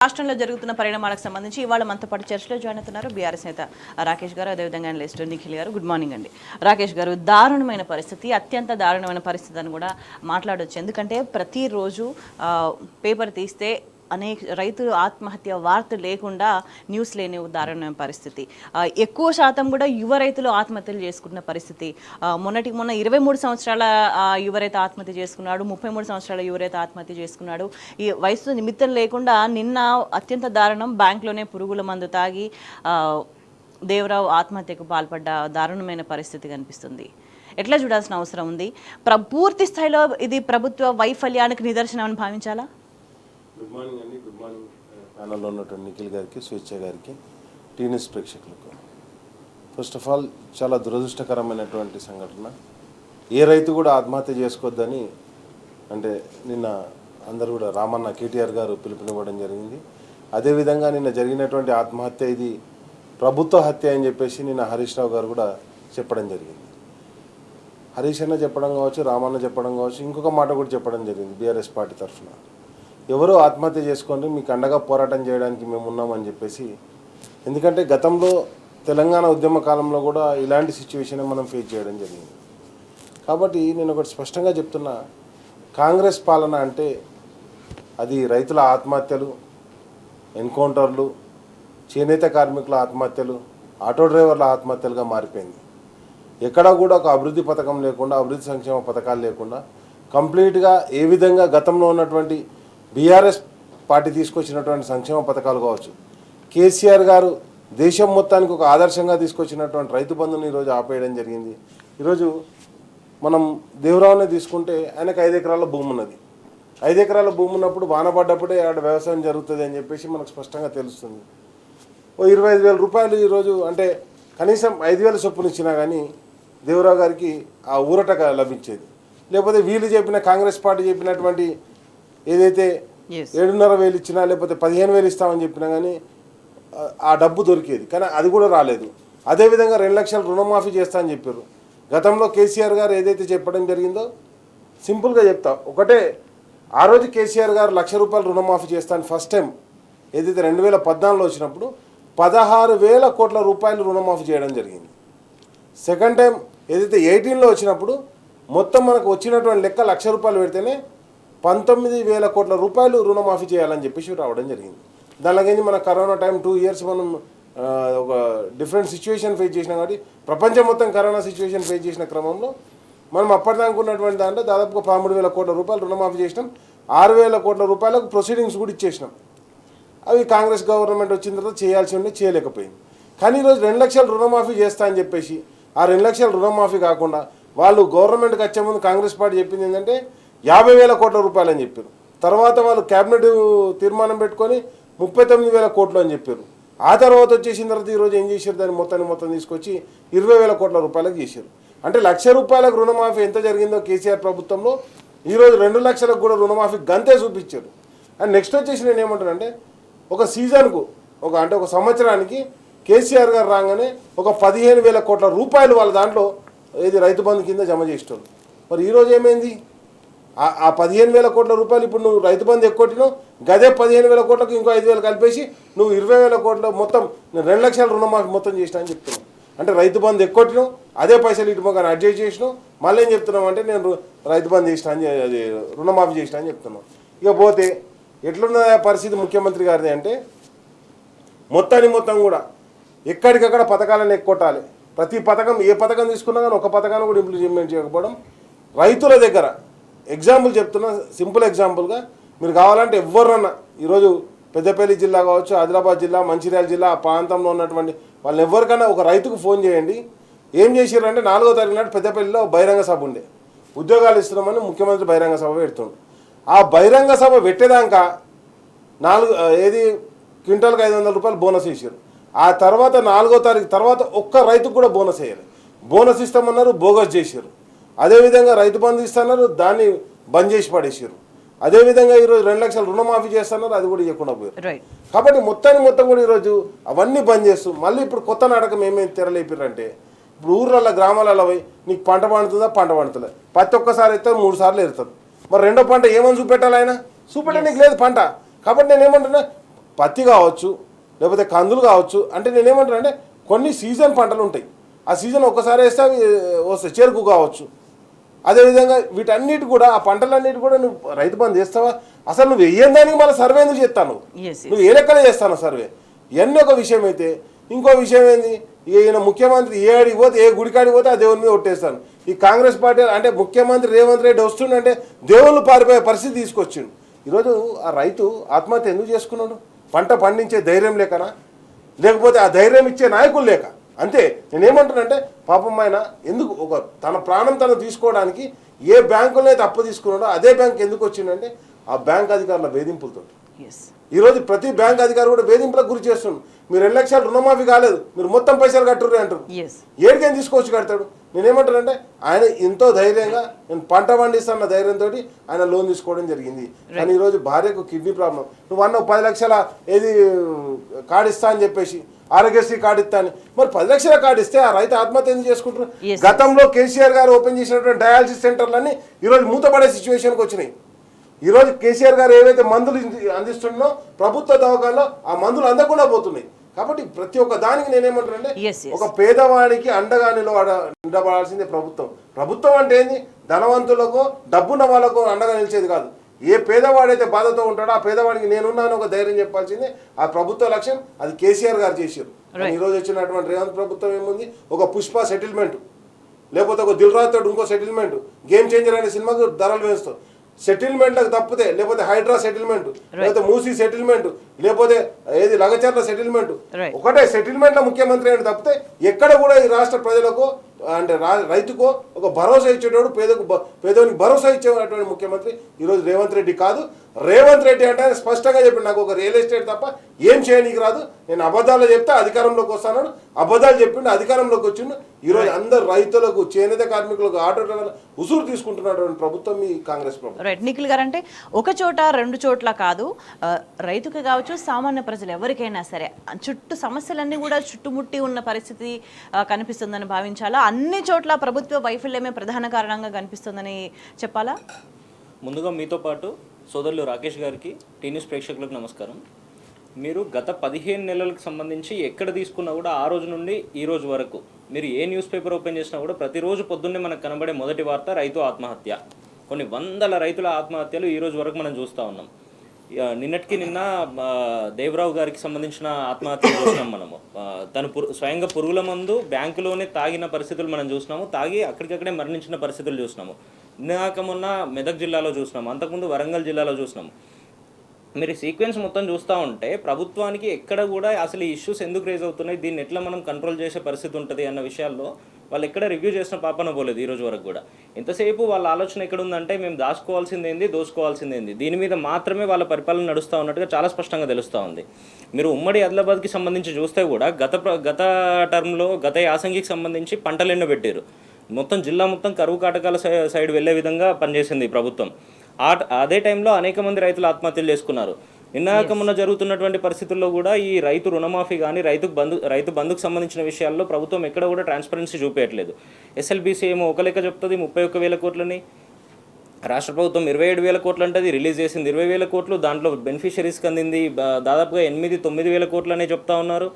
రాష్ట్రంలో జరుగుతున్న పరిణామాలకు సంబంధించి ఇవాళ మనతో పాటు చర్చలో జాయిన్ అవుతున్నారు బీఆర్ఎస్ నేత రాకేష్ గారు, అదేవిధంగా అనలిస్ట్ నిఖిల్ గారు. గుడ్ మార్నింగ్ అండి. రాకేష్ గారు, దారుణమైన పరిస్థితి, అత్యంత దారుణమైన పరిస్థితి అని కూడా మాట్లాడవచ్చు. ఎందుకంటే ప్రతిరోజు పేపర్ తీస్తే అనేక రైతులు ఆత్మహత్య వార్త లేకుండా న్యూస్ లేని దారుణమైన పరిస్థితి. ఎక్కువ శాతం కూడా యువ రైతులు ఆత్మహత్యలు చేసుకున్న పరిస్థితి. మొన్న 23 సంవత్సరాల యువ రైతు ఆత్మహత్య చేసుకున్నాడు, 33 సంవత్సరాల యువ రైతు ఆత్మహత్య చేసుకున్నాడు. ఈ వయసు నిమిత్తం లేకుండా నిన్న అత్యంత దారుణం, బ్యాంకులోనే పురుగుల మందు తాగి దేవరావు ఆత్మహత్యకు పాల్పడ్డ దారుణమైన పరిస్థితి కనిపిస్తుంది. ఎట్లా చూడాల్సిన అవసరం ఉంది? పూర్తి స్థాయిలో ఇది ప్రభుత్వ వైఫల్యానికి నిదర్శనం అని భావించాలా? గుడ్ మార్నింగ్ అండి. గుడ్ మార్నింగ్ ప్యానల్లో ఉన్నటువంటి నిఖిల్ గారికి, స్వేచ్ఛ గారికి, టీన్యూస్ ప్రేక్షకులకు. ఫస్ట్ ఆఫ్ ఆల్ చాలా దురదృష్టకరమైనటువంటి సంఘటన. ఏ రైతు కూడా ఆత్మహత్య చేసుకోవద్దని అంటే నిన్న అందరూ కూడా రామన్న కేటీఆర్ గారు పిలుపునివ్వడం జరిగింది. అదేవిధంగా నిన్న జరిగినటువంటి ఆత్మహత్య ఇది ప్రభుత్వ హత్య అని చెప్పేసి నిన్న హరీష్ రావు గారు కూడా చెప్పడం జరిగింది. హరీష్ అన్న చెప్పడం కావచ్చు, రామన్న చెప్పడం కావచ్చు, ఇంకొక మాట కూడా చెప్పడం జరిగింది బీఆర్ఎస్ పార్టీ తరఫున. ఎవరో ఆత్మహత్య చేసుకోండి, మీకు అండగా పోరాటం చేయడానికి మేము ఉన్నామని చెప్పేసి. ఎందుకంటే గతంలో తెలంగాణ ఉద్యమ కాలంలో కూడా ఇలాంటి సిచ్యువేషన్ మనం ఫేస్ చేయడం జరిగింది. కాబట్టి నేను ఒకటి స్పష్టంగా చెప్తున్నా, కాంగ్రెస్ పాలన అంటే అది రైతుల ఆత్మహత్యలు, ఎన్కౌంటర్లు, చేనేత కార్మికుల ఆత్మహత్యలు, ఆటో డ్రైవర్ల ఆత్మహత్యలుగా మారిపోయింది. ఎక్కడా కూడా ఒక అభివృద్ధి పథకం లేకుండా, అభివృద్ధి సంక్షేమ పథకాలు లేకుండా కంప్లీట్గా ఏ విధంగా గతంలో ఉన్నటువంటి బీఆర్ఎస్ పార్టీ తీసుకొచ్చినటువంటి సంక్షేమ పథకాలు కావచ్చు, కేసీఆర్ గారు దేశం మొత్తానికి ఒక ఆదర్శంగా తీసుకొచ్చినటువంటి రైతు బంధుని ఈరోజు ఆపేయడం జరిగింది. ఈరోజు మనం దేవరావునే తీసుకుంటే ఆయనకు 5 ఎకరాల భూమి ఉన్నది. 5 ఎకరాల భూమి ఉన్నప్పుడు వాన పడ్డప్పుడే ఆడ వ్యవసాయం జరుగుతుంది అని చెప్పేసి మనకు స్పష్టంగా తెలుస్తుంది. ఓ 25,000 రూపాయలు ఈరోజు అంటే కనీసం 5,000 చొప్పున ఇచ్చినా కానీ దేవరావు గారికి ఆ ఊరట లభించేది. లేకపోతే వీళ్ళు చెప్పిన కాంగ్రెస్ పార్టీ చెప్పినటువంటి ఏదైతే 7,500 ఇచ్చినా లేకపోతే 15,000 ఇస్తామని చెప్పినా కానీ ఆ డబ్బు దొరికేది, కానీ అది కూడా రాలేదు. అదేవిధంగా 2 లక్షల రుణమాఫీ చేస్తా అని చెప్పారు. గతంలో కేసీఆర్ గారు ఏదైతే చెప్పడం జరిగిందో సింపుల్గా చెప్తా ఒకటే, ఆ రోజు కేసీఆర్ గారు 1,00,000 రూపాయలు రుణమాఫీ చేస్తాను ఫస్ట్ టైం ఏదైతే 2014లో వచ్చినప్పుడు 16,000 కోట్ల రూపాయలు రుణమాఫీ చేయడం జరిగింది. సెకండ్ టైం ఏదైతే 18లో వచ్చినప్పుడు మొత్తం మనకు వచ్చినటువంటి లెక్క 1,00,000 రూపాయలు పెడితేనే 19,000 కోట్ల రూపాయలు రుణమాఫీ చేయాలని చెప్పేసి రావడం జరిగింది. దానిలోకి మన కరోనా టైం 2 ఇయర్స్ మనం ఒక డిఫరెంట్ సిచ్యువేషన్ ఫేస్ చేసినాం. కాబట్టి ప్రపంచం మొత్తం కరోనా సిచ్యువేషన్ ఫేస్ చేసిన క్రమంలో మనం అప్పటిదాకా ఉన్నటువంటి దాంట్లో దాదాపుగా 13,000 కోట్ల రూపాయలు రుణమాఫీ చేసినాం. 6,000 కోట్ల రూపాయలకు ప్రొసీడింగ్స్ కూడా ఇచ్చేసినాం. అవి కాంగ్రెస్ గవర్నమెంట్ వచ్చిన తర్వాత చేయాల్సి ఉండి చేయలేకపోయింది. కానీ ఈరోజు 2 లక్షల రుణమాఫీ చేస్తా అని చెప్పేసి ఆ 2 లక్షల రుణమాఫీ కాకుండా వాళ్ళు గవర్నమెంట్కి వచ్చే ముందు కాంగ్రెస్ పార్టీ చెప్పింది ఏంటంటే 50,000 కోట్ల రూపాయలు అని చెప్పారు. తర్వాత వాళ్ళు క్యాబినెట్ తీర్మానం పెట్టుకొని 39,000 కోట్లు అని చెప్పారు. ఆ తర్వాత వచ్చేసిన తర్వాత ఈరోజు ఏం చేశారు, దాన్ని మొత్తం తీసుకొచ్చి 20,000 కోట్ల రూపాయలకు చేశారు. అంటే 1,00,000 రూపాయలకు రుణమాఫీ ఎంత జరిగిందో కేసీఆర్ ప్రభుత్వంలో ఈరోజు 2 లక్షలకు కూడా రుణమాఫీ గంతే చూపించారు. అండ్ నెక్స్ట్ వచ్చేసి నేను ఏమంటానంటే ఒక సీజన్కు ఒక సంవత్సరానికి కేసీఆర్ గారు రాగానే ఒక 15,000 కోట్ల రూపాయలు వాళ్ళ దాంట్లో ఏది రైతు బంధు కింద జమ చేసేటోళ్ళు. మరి ఈరోజు ఏమైంది, ఆ 15,000 కోట్ల రూపాయలు ఇప్పుడు నువ్వు రైతు బంధు ఎక్కువటినావు, గదే 15,000 కోట్లకు ఇంకో 5,000 కలిపేసి నువ్వు 20,000 కోట్ల మొత్తం 2 లక్షల రుణమాఫీ మొత్తం చేసినా అని చెప్తున్నావు. అంటే రైతు బంధు ఎక్కువటినావు, అదే పైసలు ఇటు మొక్క అడ్జస్ట్ చేసినావు, మళ్ళీ ఏం చెప్తున్నావు అంటే నేను రైతు బంధు చేసినా అని అది రుణమాఫీ చేసినా అని చెప్తున్నావు. ఇక పోతే ఎట్లున్న పరిస్థితి ముఖ్యమంత్రి గారిది అంటే మొత్తం కూడా ఎక్కడికక్కడ పథకాలను ఎక్కొట్టాలి. ప్రతి పథకం ఏ పథకం తీసుకున్నా కానీ ఒక పథకాన్ని కూడా ఇంప్లిమెంట్ చేయకపోవడం. రైతుల దగ్గర ఎగ్జాంపుల్ చెప్తున్నా, సింపుల్ ఎగ్జాంపుల్గా మీరు కావాలంటే ఎవరన్నా ఈరోజు పెద్దపల్లి జిల్లా కావచ్చు, ఆదిలాబాద్ జిల్లా, మంచిర్యాల జిల్లా ఆ ప్రాంతంలో ఉన్నటువంటి వాళ్ళని ఎవరికైనా ఒక రైతుకు ఫోన్ చేయండి. ఏం చేసారంటే 4వ తారీఖు నాడు పెద్దపల్లిలో బహిరంగ సభ ఉండే, ఉద్యోగాలు ఇస్తున్నామని ముఖ్యమంత్రి బహిరంగ సభ పెడుతుండు. ఆ బహిరంగ సభ పెట్టేదాకా 4 క్వింటాల్కి 500 రూపాయలు బోనస్ వేసారు. ఆ తర్వాత 4వ తారీఖు తర్వాత ఒక్క రైతుకు కూడా బోనస్ వేయాలి. బోనస్ ఇస్తామన్నారు, బోగస్ చేశారు. అదేవిధంగా రైతు బంధు ఇస్తున్నారు, దాన్ని బంద్ చేసి పడేసారు. అదేవిధంగా ఈరోజు 2 లక్షల రుణమాఫీ చేస్తున్నారు, అది కూడా ఇవ్వకుండా పోయారు. కాబట్టి మొత్తం కూడా ఈరోజు అవన్నీ బంద్ చేస్తూ మళ్ళీ ఇప్పుడు కొత్త నాటకం ఏమేమి తెరలేపారంటే ఇప్పుడు ఊర్లలో గ్రామాలలో పోయి నీకు పంట పండుతుందా, పంట పండుతుందా, ప్రతి ఒక్కసారి ఎత్తారు, 3 సార్లు ఎత్తారు. మరి రెండో పంట ఏమని చూపెట్టాలి, ఆయన చూపెట్టడానికి లేదు పంట. కాబట్టి నేను ఏమంటున్నా పత్తి కావచ్చు, లేకపోతే కందులు కావచ్చు. అంటే నేనేమంటాను అంటే కొన్ని సీజన్ పంటలు ఉంటాయి, ఆ సీజన్ ఒక్కసారి వేస్తే అవి వస్తాయి. చెరుకు కావచ్చు, అదేవిధంగా వీటన్నిటి కూడా ఆ పంటలన్నిటి కూడా నువ్వు రైతు బంధు చేస్తావా? అసలు నువ్వు వెయ్యని దానికి మళ్ళీ సర్వే ఎందుకు చేస్తాను? నువ్వు ఏ లెక్కనే చేస్తాను సర్వే? ఇవన్నీ ఒక విషయం అయితే, ఇంకో విషయం ఏంది, ఈయన ముఖ్యమంత్రి ఏ అడిగి పోతే, ఏ గుడికాడికి పోతే ఆ దేవుని మీద ఒట్టేస్తాను. ఈ కాంగ్రెస్ పార్టీ అంటే ముఖ్యమంత్రి రేవంత్ రెడ్డి వస్తుండంటే దేవుళ్ళు పారిపోయే పరిస్థితి తీసుకొచ్చిండు. ఈరోజు ఆ రైతు ఆత్మహత్య ఎందుకు చేసుకున్నాడు? పంట పండించే ధైర్యం లేకనా, లేకపోతే ఆ ధైర్యం ఇచ్చే నాయకులు లేక? అంతే. నేనేమంటానంటే పాపం ఆయన ఎందుకు ఒక తన ప్రాణం తను తీసుకోవడానికి ఏ బ్యాంకులో అయితే అప్పు తీసుకున్నాడో అదే బ్యాంక్ ఎందుకు వచ్చిందంటే ఆ బ్యాంక్ అధికారుల వేధింపులతో. ఈరోజు ప్రతి బ్యాంక్ అధికారి కూడా వేధింపులకు గురి చేస్తున్నాడు. మీరు 2 లక్షలు రుణమాఫీ కాలేదు, మీరు మొత్తం పైసలు కట్టుర్రు అంటారు. ఏడికైనా తీసుకొచ్చి కడతాడు. నేనేమంటానంటే ఆయన ఎంతో ధైర్యంగా నేను పంట పండిస్తాన్న ధైర్యంతో ఆయన లోన్ తీసుకోవడం జరిగింది. కానీ ఈరోజు భార్యకు కిడ్నీ ప్రాబ్లం, నువ్వు అన్న 10 లక్షల ఏది కార్డు ఇస్తా అని చెప్పేసి, ఆరోగ్యశ్రీ కార్డు ఇస్తా అని. మరి 10 లక్షల కార్డు ఇస్తే ఆ రైతు ఆత్మహత్య ఎందుకు చేసుకుంటారు? గతంలో కేసీఆర్ గారు ఓపెన్ చేసినటువంటి డయాలసిస్ సెంటర్లన్నీ ఈరోజు మూతపడే సిచ్యువేషన్కి వచ్చినాయి. ఈరోజు కేసీఆర్ గారు ఏవైతే మందులు అందిస్తున్నారో ప్రభుత్వ దవాఖానలో ఆ మందులు అందకుండా పోతున్నాయి. కాబట్టి ప్రతి ఒక్క దానికి నేనేమంటానంటే ఒక పేదవాడికి అండగా నిలబడాల్సిందే ప్రభుత్వం. ప్రభుత్వం అంటే ఏంది? ధనవంతులకు డబ్బున్న వాళ్ళకు అండగా నిలిచేది కాదు. ఏ పేదవాడైతే బాధతో ఉంటాడో ఆ పేదవాడికి నేనున్నాను ఒక ధైర్యం చెప్పాల్సిందే ఆ ప్రభుత్వ లక్ష్యం. అది కేసీఆర్ గారు చేశారు. ఈరోజు వచ్చినటువంటి రేవంత్ ప్రభుత్వం ఏముంది? ఒక పుష్ప సెటిల్మెంట్, లేకపోతే ఒక దిల్ రాజు తోటి ఇంకో సెటిల్మెంట్, గేమ్ చేంజర్ అనే సినిమాకు ధరలు వేస్తాం. సెటిల్మెంట్లకు తప్పితే, లేకపోతే హైడ్రా సెటిల్మెంట్, లేకపోతే మూసీ సెటిల్మెంట్, లేకపోతే ఏది లగచర్ల సెటిల్మెంట్, ఒకటే సెటిల్మెంట్ల ముఖ్యమంత్రి అని తప్పితే ఎక్కడ కూడా ఈ రాష్ట్ర ప్రజలకు అంటే రైతుకు ఒక భరోసా ఇచ్చేటోడు, పేదోనికి భరోసా ఇచ్చేటువంటి ముఖ్యమంత్రి ఈరోజు రేవంత్ రెడ్డి కాదు. రేవంత్ రెడ్డి అంటే స్పష్టంగా చెప్పి నాకు ఒక రియల్ ఎస్టేట్ తప్ప ఏం చేయనీకి రాదు, నేను అబద్ధాలు చెప్తే అధికారంలోకి వస్తాను, అబద్ధాలు చెప్పిండు అధికారంలోకి వచ్చిండు. ఈరోజు అందరు రైతులకు, చేనేత కార్మికులకు, ఆటో డ్రైవర్లు ఉసురు తీసుకుంటున్నటువంటి ప్రభుత్వం ఈ కాంగ్రెస్ ప్రభుత్వం. రైట్. నిఖిల్ గారు, అంటే ఒక చోట 2 చోట్ల కాదు, రైతుకి కావచ్చు, సామాన్య ప్రజలు ఎవరికైనా సరే చుట్టూ సమస్యలన్నీ కూడా చుట్టుముట్టి ఉన్న పరిస్థితి కనిపిస్తుందని భావించాలా? అన్ని చోట్ల ప్రభుత్వ వైఫల్యమే ప్రధాన కారణంగా కనిపిస్తుందని చెప్పాలా? ముందుగా మీతో పాటు సోదరులు రాకేష్ గారికి, టీ న్యూస్ ప్రేక్షకులకు నమస్కారం. మీరు గత 15 నెలలకు సంబంధించి ఎక్కడ తీసుకున్నా కూడా ఆ రోజు నుండి ఈ రోజు వరకు మీరు ఏ న్యూస్ పేపర్ ఓపెన్ చేసినా కూడా ప్రతిరోజు పొద్దున్నే మనకు కనబడే మొదటి వార్త రైతు ఆత్మహత్య. కొన్ని వందల రైతుల ఆత్మహత్యలు ఈ రోజు వరకు మనం చూస్తూ ఉన్నాం. నిన్నటికి నిన్న దేవరావు గారికి సంబంధించిన ఆత్మహత్య చూసినాం మనము. తను స్వయంగా పురుగుల మందు బ్యాంకులోనే తాగిన పరిస్థితులు మనం చూసినాము, తాగి అక్కడికక్కడే మరణించిన పరిస్థితులు చూసినాము. నిన్నక మొన్న మెదక్ జిల్లాలో చూసినాము, అంతకుముందు వరంగల్ జిల్లాలో చూసినాము. మీరు సీక్వెన్స్ మొత్తం చూస్తూ ఉంటే ప్రభుత్వానికి ఎక్కడ కూడా అసలు ఈ ఇష్యూస్ ఎందుకు రేజ్ అవుతున్నాయి, దీన్ని ఎట్లా మనం కంట్రోల్ చేసే పరిస్థితి ఉంటుంది అన్న విషయాల్లో వాళ్ళు ఎక్కడ రివ్యూ చేసిన పాపన పోలేదు ఈ రోజు వరకు కూడా. ఎంతసేపు వాళ్ళ ఆలోచన ఎక్కడ ఉందంటే మేము దాచుకోవాల్సిందేంది, దోచుకోవాల్సిందేంది, దీని మీద మాత్రమే వాళ్ళ పరిపాలన నడుస్తూ ఉన్నట్టుగా చాలా స్పష్టంగా తెలుస్తూ ఉంది. మీరు ఉమ్మడి ఆదిలాబాద్కి సంబంధించి చూస్తే కూడా గత టర్మ్లో, గత యాసంగికి సంబంధించి పంటలు ఎండబెట్టారు. మొత్తం జిల్లా మొత్తం కరువు కాటకాల సైడ్ వెళ్ళే విధంగా పనిచేసింది ఈ ప్రభుత్వం. అదే టైంలో అనేక మంది రైతులు ఆత్మహత్యలు చేసుకున్నారు. నిన్నక మొన్న జరుగుతున్నటువంటి పరిస్థితుల్లో కూడా ఈ రైతు రుణమాఫీ కానీ రైతు బంధుకు సంబంధించిన విషయాల్లో ప్రభుత్వం ఎక్కడ కూడా ట్రాన్స్పరెన్సీ చూపించట్లేదు. ఎస్ఎల్బీసీ ఏమో ఒక లెక్క చెప్తుంది 31,000 కోట్లని, రాష్ట్ర ప్రభుత్వం 27,000 కోట్లు అంటే రిలీజ్ చేసింది 20,000 కోట్లు, దాంట్లో బెనిఫిషరీస్కి అందింది దాదాపుగా 8-9,000 కోట్లు అనే చెప్తా ఉన్నారు.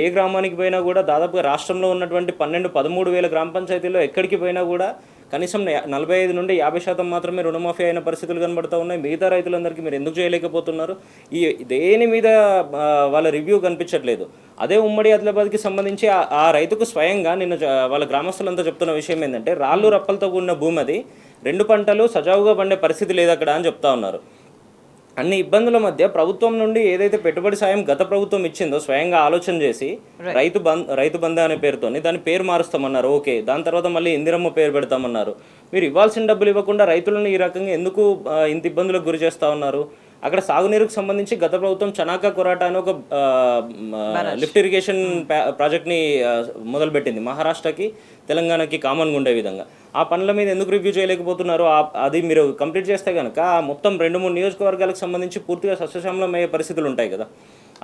ఏ గ్రామానికి పోయినా కూడా దాదాపుగా రాష్ట్రంలో ఉన్నటువంటి 12-13,000 గ్రామ పంచాయతీల్లో ఎక్కడికి పోయినా కూడా కనీసం 45-50% మాత్రమే రుణమాఫీ అయిన పరిస్థితులు కనబడుతూ ఉన్నాయి. మిగతా రైతులందరికీ మీరు ఎందుకు చేయలేకపోతున్నారు? దేని మీద వాళ్ళ రివ్యూ కనిపించట్లేదు. అదే ఉమ్మడి ఆదిలాబాద్కి సంబంధించి ఆ రైతుకు స్వయంగా నిన్న వాళ్ళ గ్రామస్తులంతా చెప్తున్న విషయం ఏంటంటే రాళ్ళు రప్పలతో కూడిన భూమి అది, 2 పంటలు సజావుగా పండే పరిస్థితి లేదు అక్కడ అని చెప్తా ఉన్నారు. అన్ని ఇబ్బందుల మధ్య ప్రభుత్వం నుండి ఏదైతే పెట్టుబడి సాయం గత ప్రభుత్వం ఇచ్చిందో స్వయంగా ఆలోచన చేసి రైతు బంధు అనే పేరుతోని దాని పేరు మారుస్తామన్నారు. ఓకే, దాని తర్వాత మళ్ళీ ఇందిరమ్మ పేరు పెడతామన్నారు. మీరు ఇవ్వాల్సిన డబ్బులు ఇవ్వకుండా రైతులను ఈ రకంగా ఎందుకు ఇంత ఇబ్బందులకు గురి చేస్తూ ఉన్నారు? అక్కడ సాగునీరుకు సంబంధించి గత ప్రభుత్వం చనాకా కొరాట అని ఒక లిఫ్ట్ ఇరిగేషన్ ప్రాజెక్ట్ని మొదలుపెట్టింది, మహారాష్ట్రకి తెలంగాణకి కామన్గా ఉండే విధంగా. ఆ పనుల మీద ఎందుకు రివ్యూ చేయలేకపోతున్నారు? అది మీరు కంప్లీట్ చేస్తే కనుక మొత్తం 2-3 నియోజకవర్గాలకు సంబంధించి పూర్తిగా సస్యశ్యామలమయ్యే పరిస్థితులు ఉంటాయి కదా.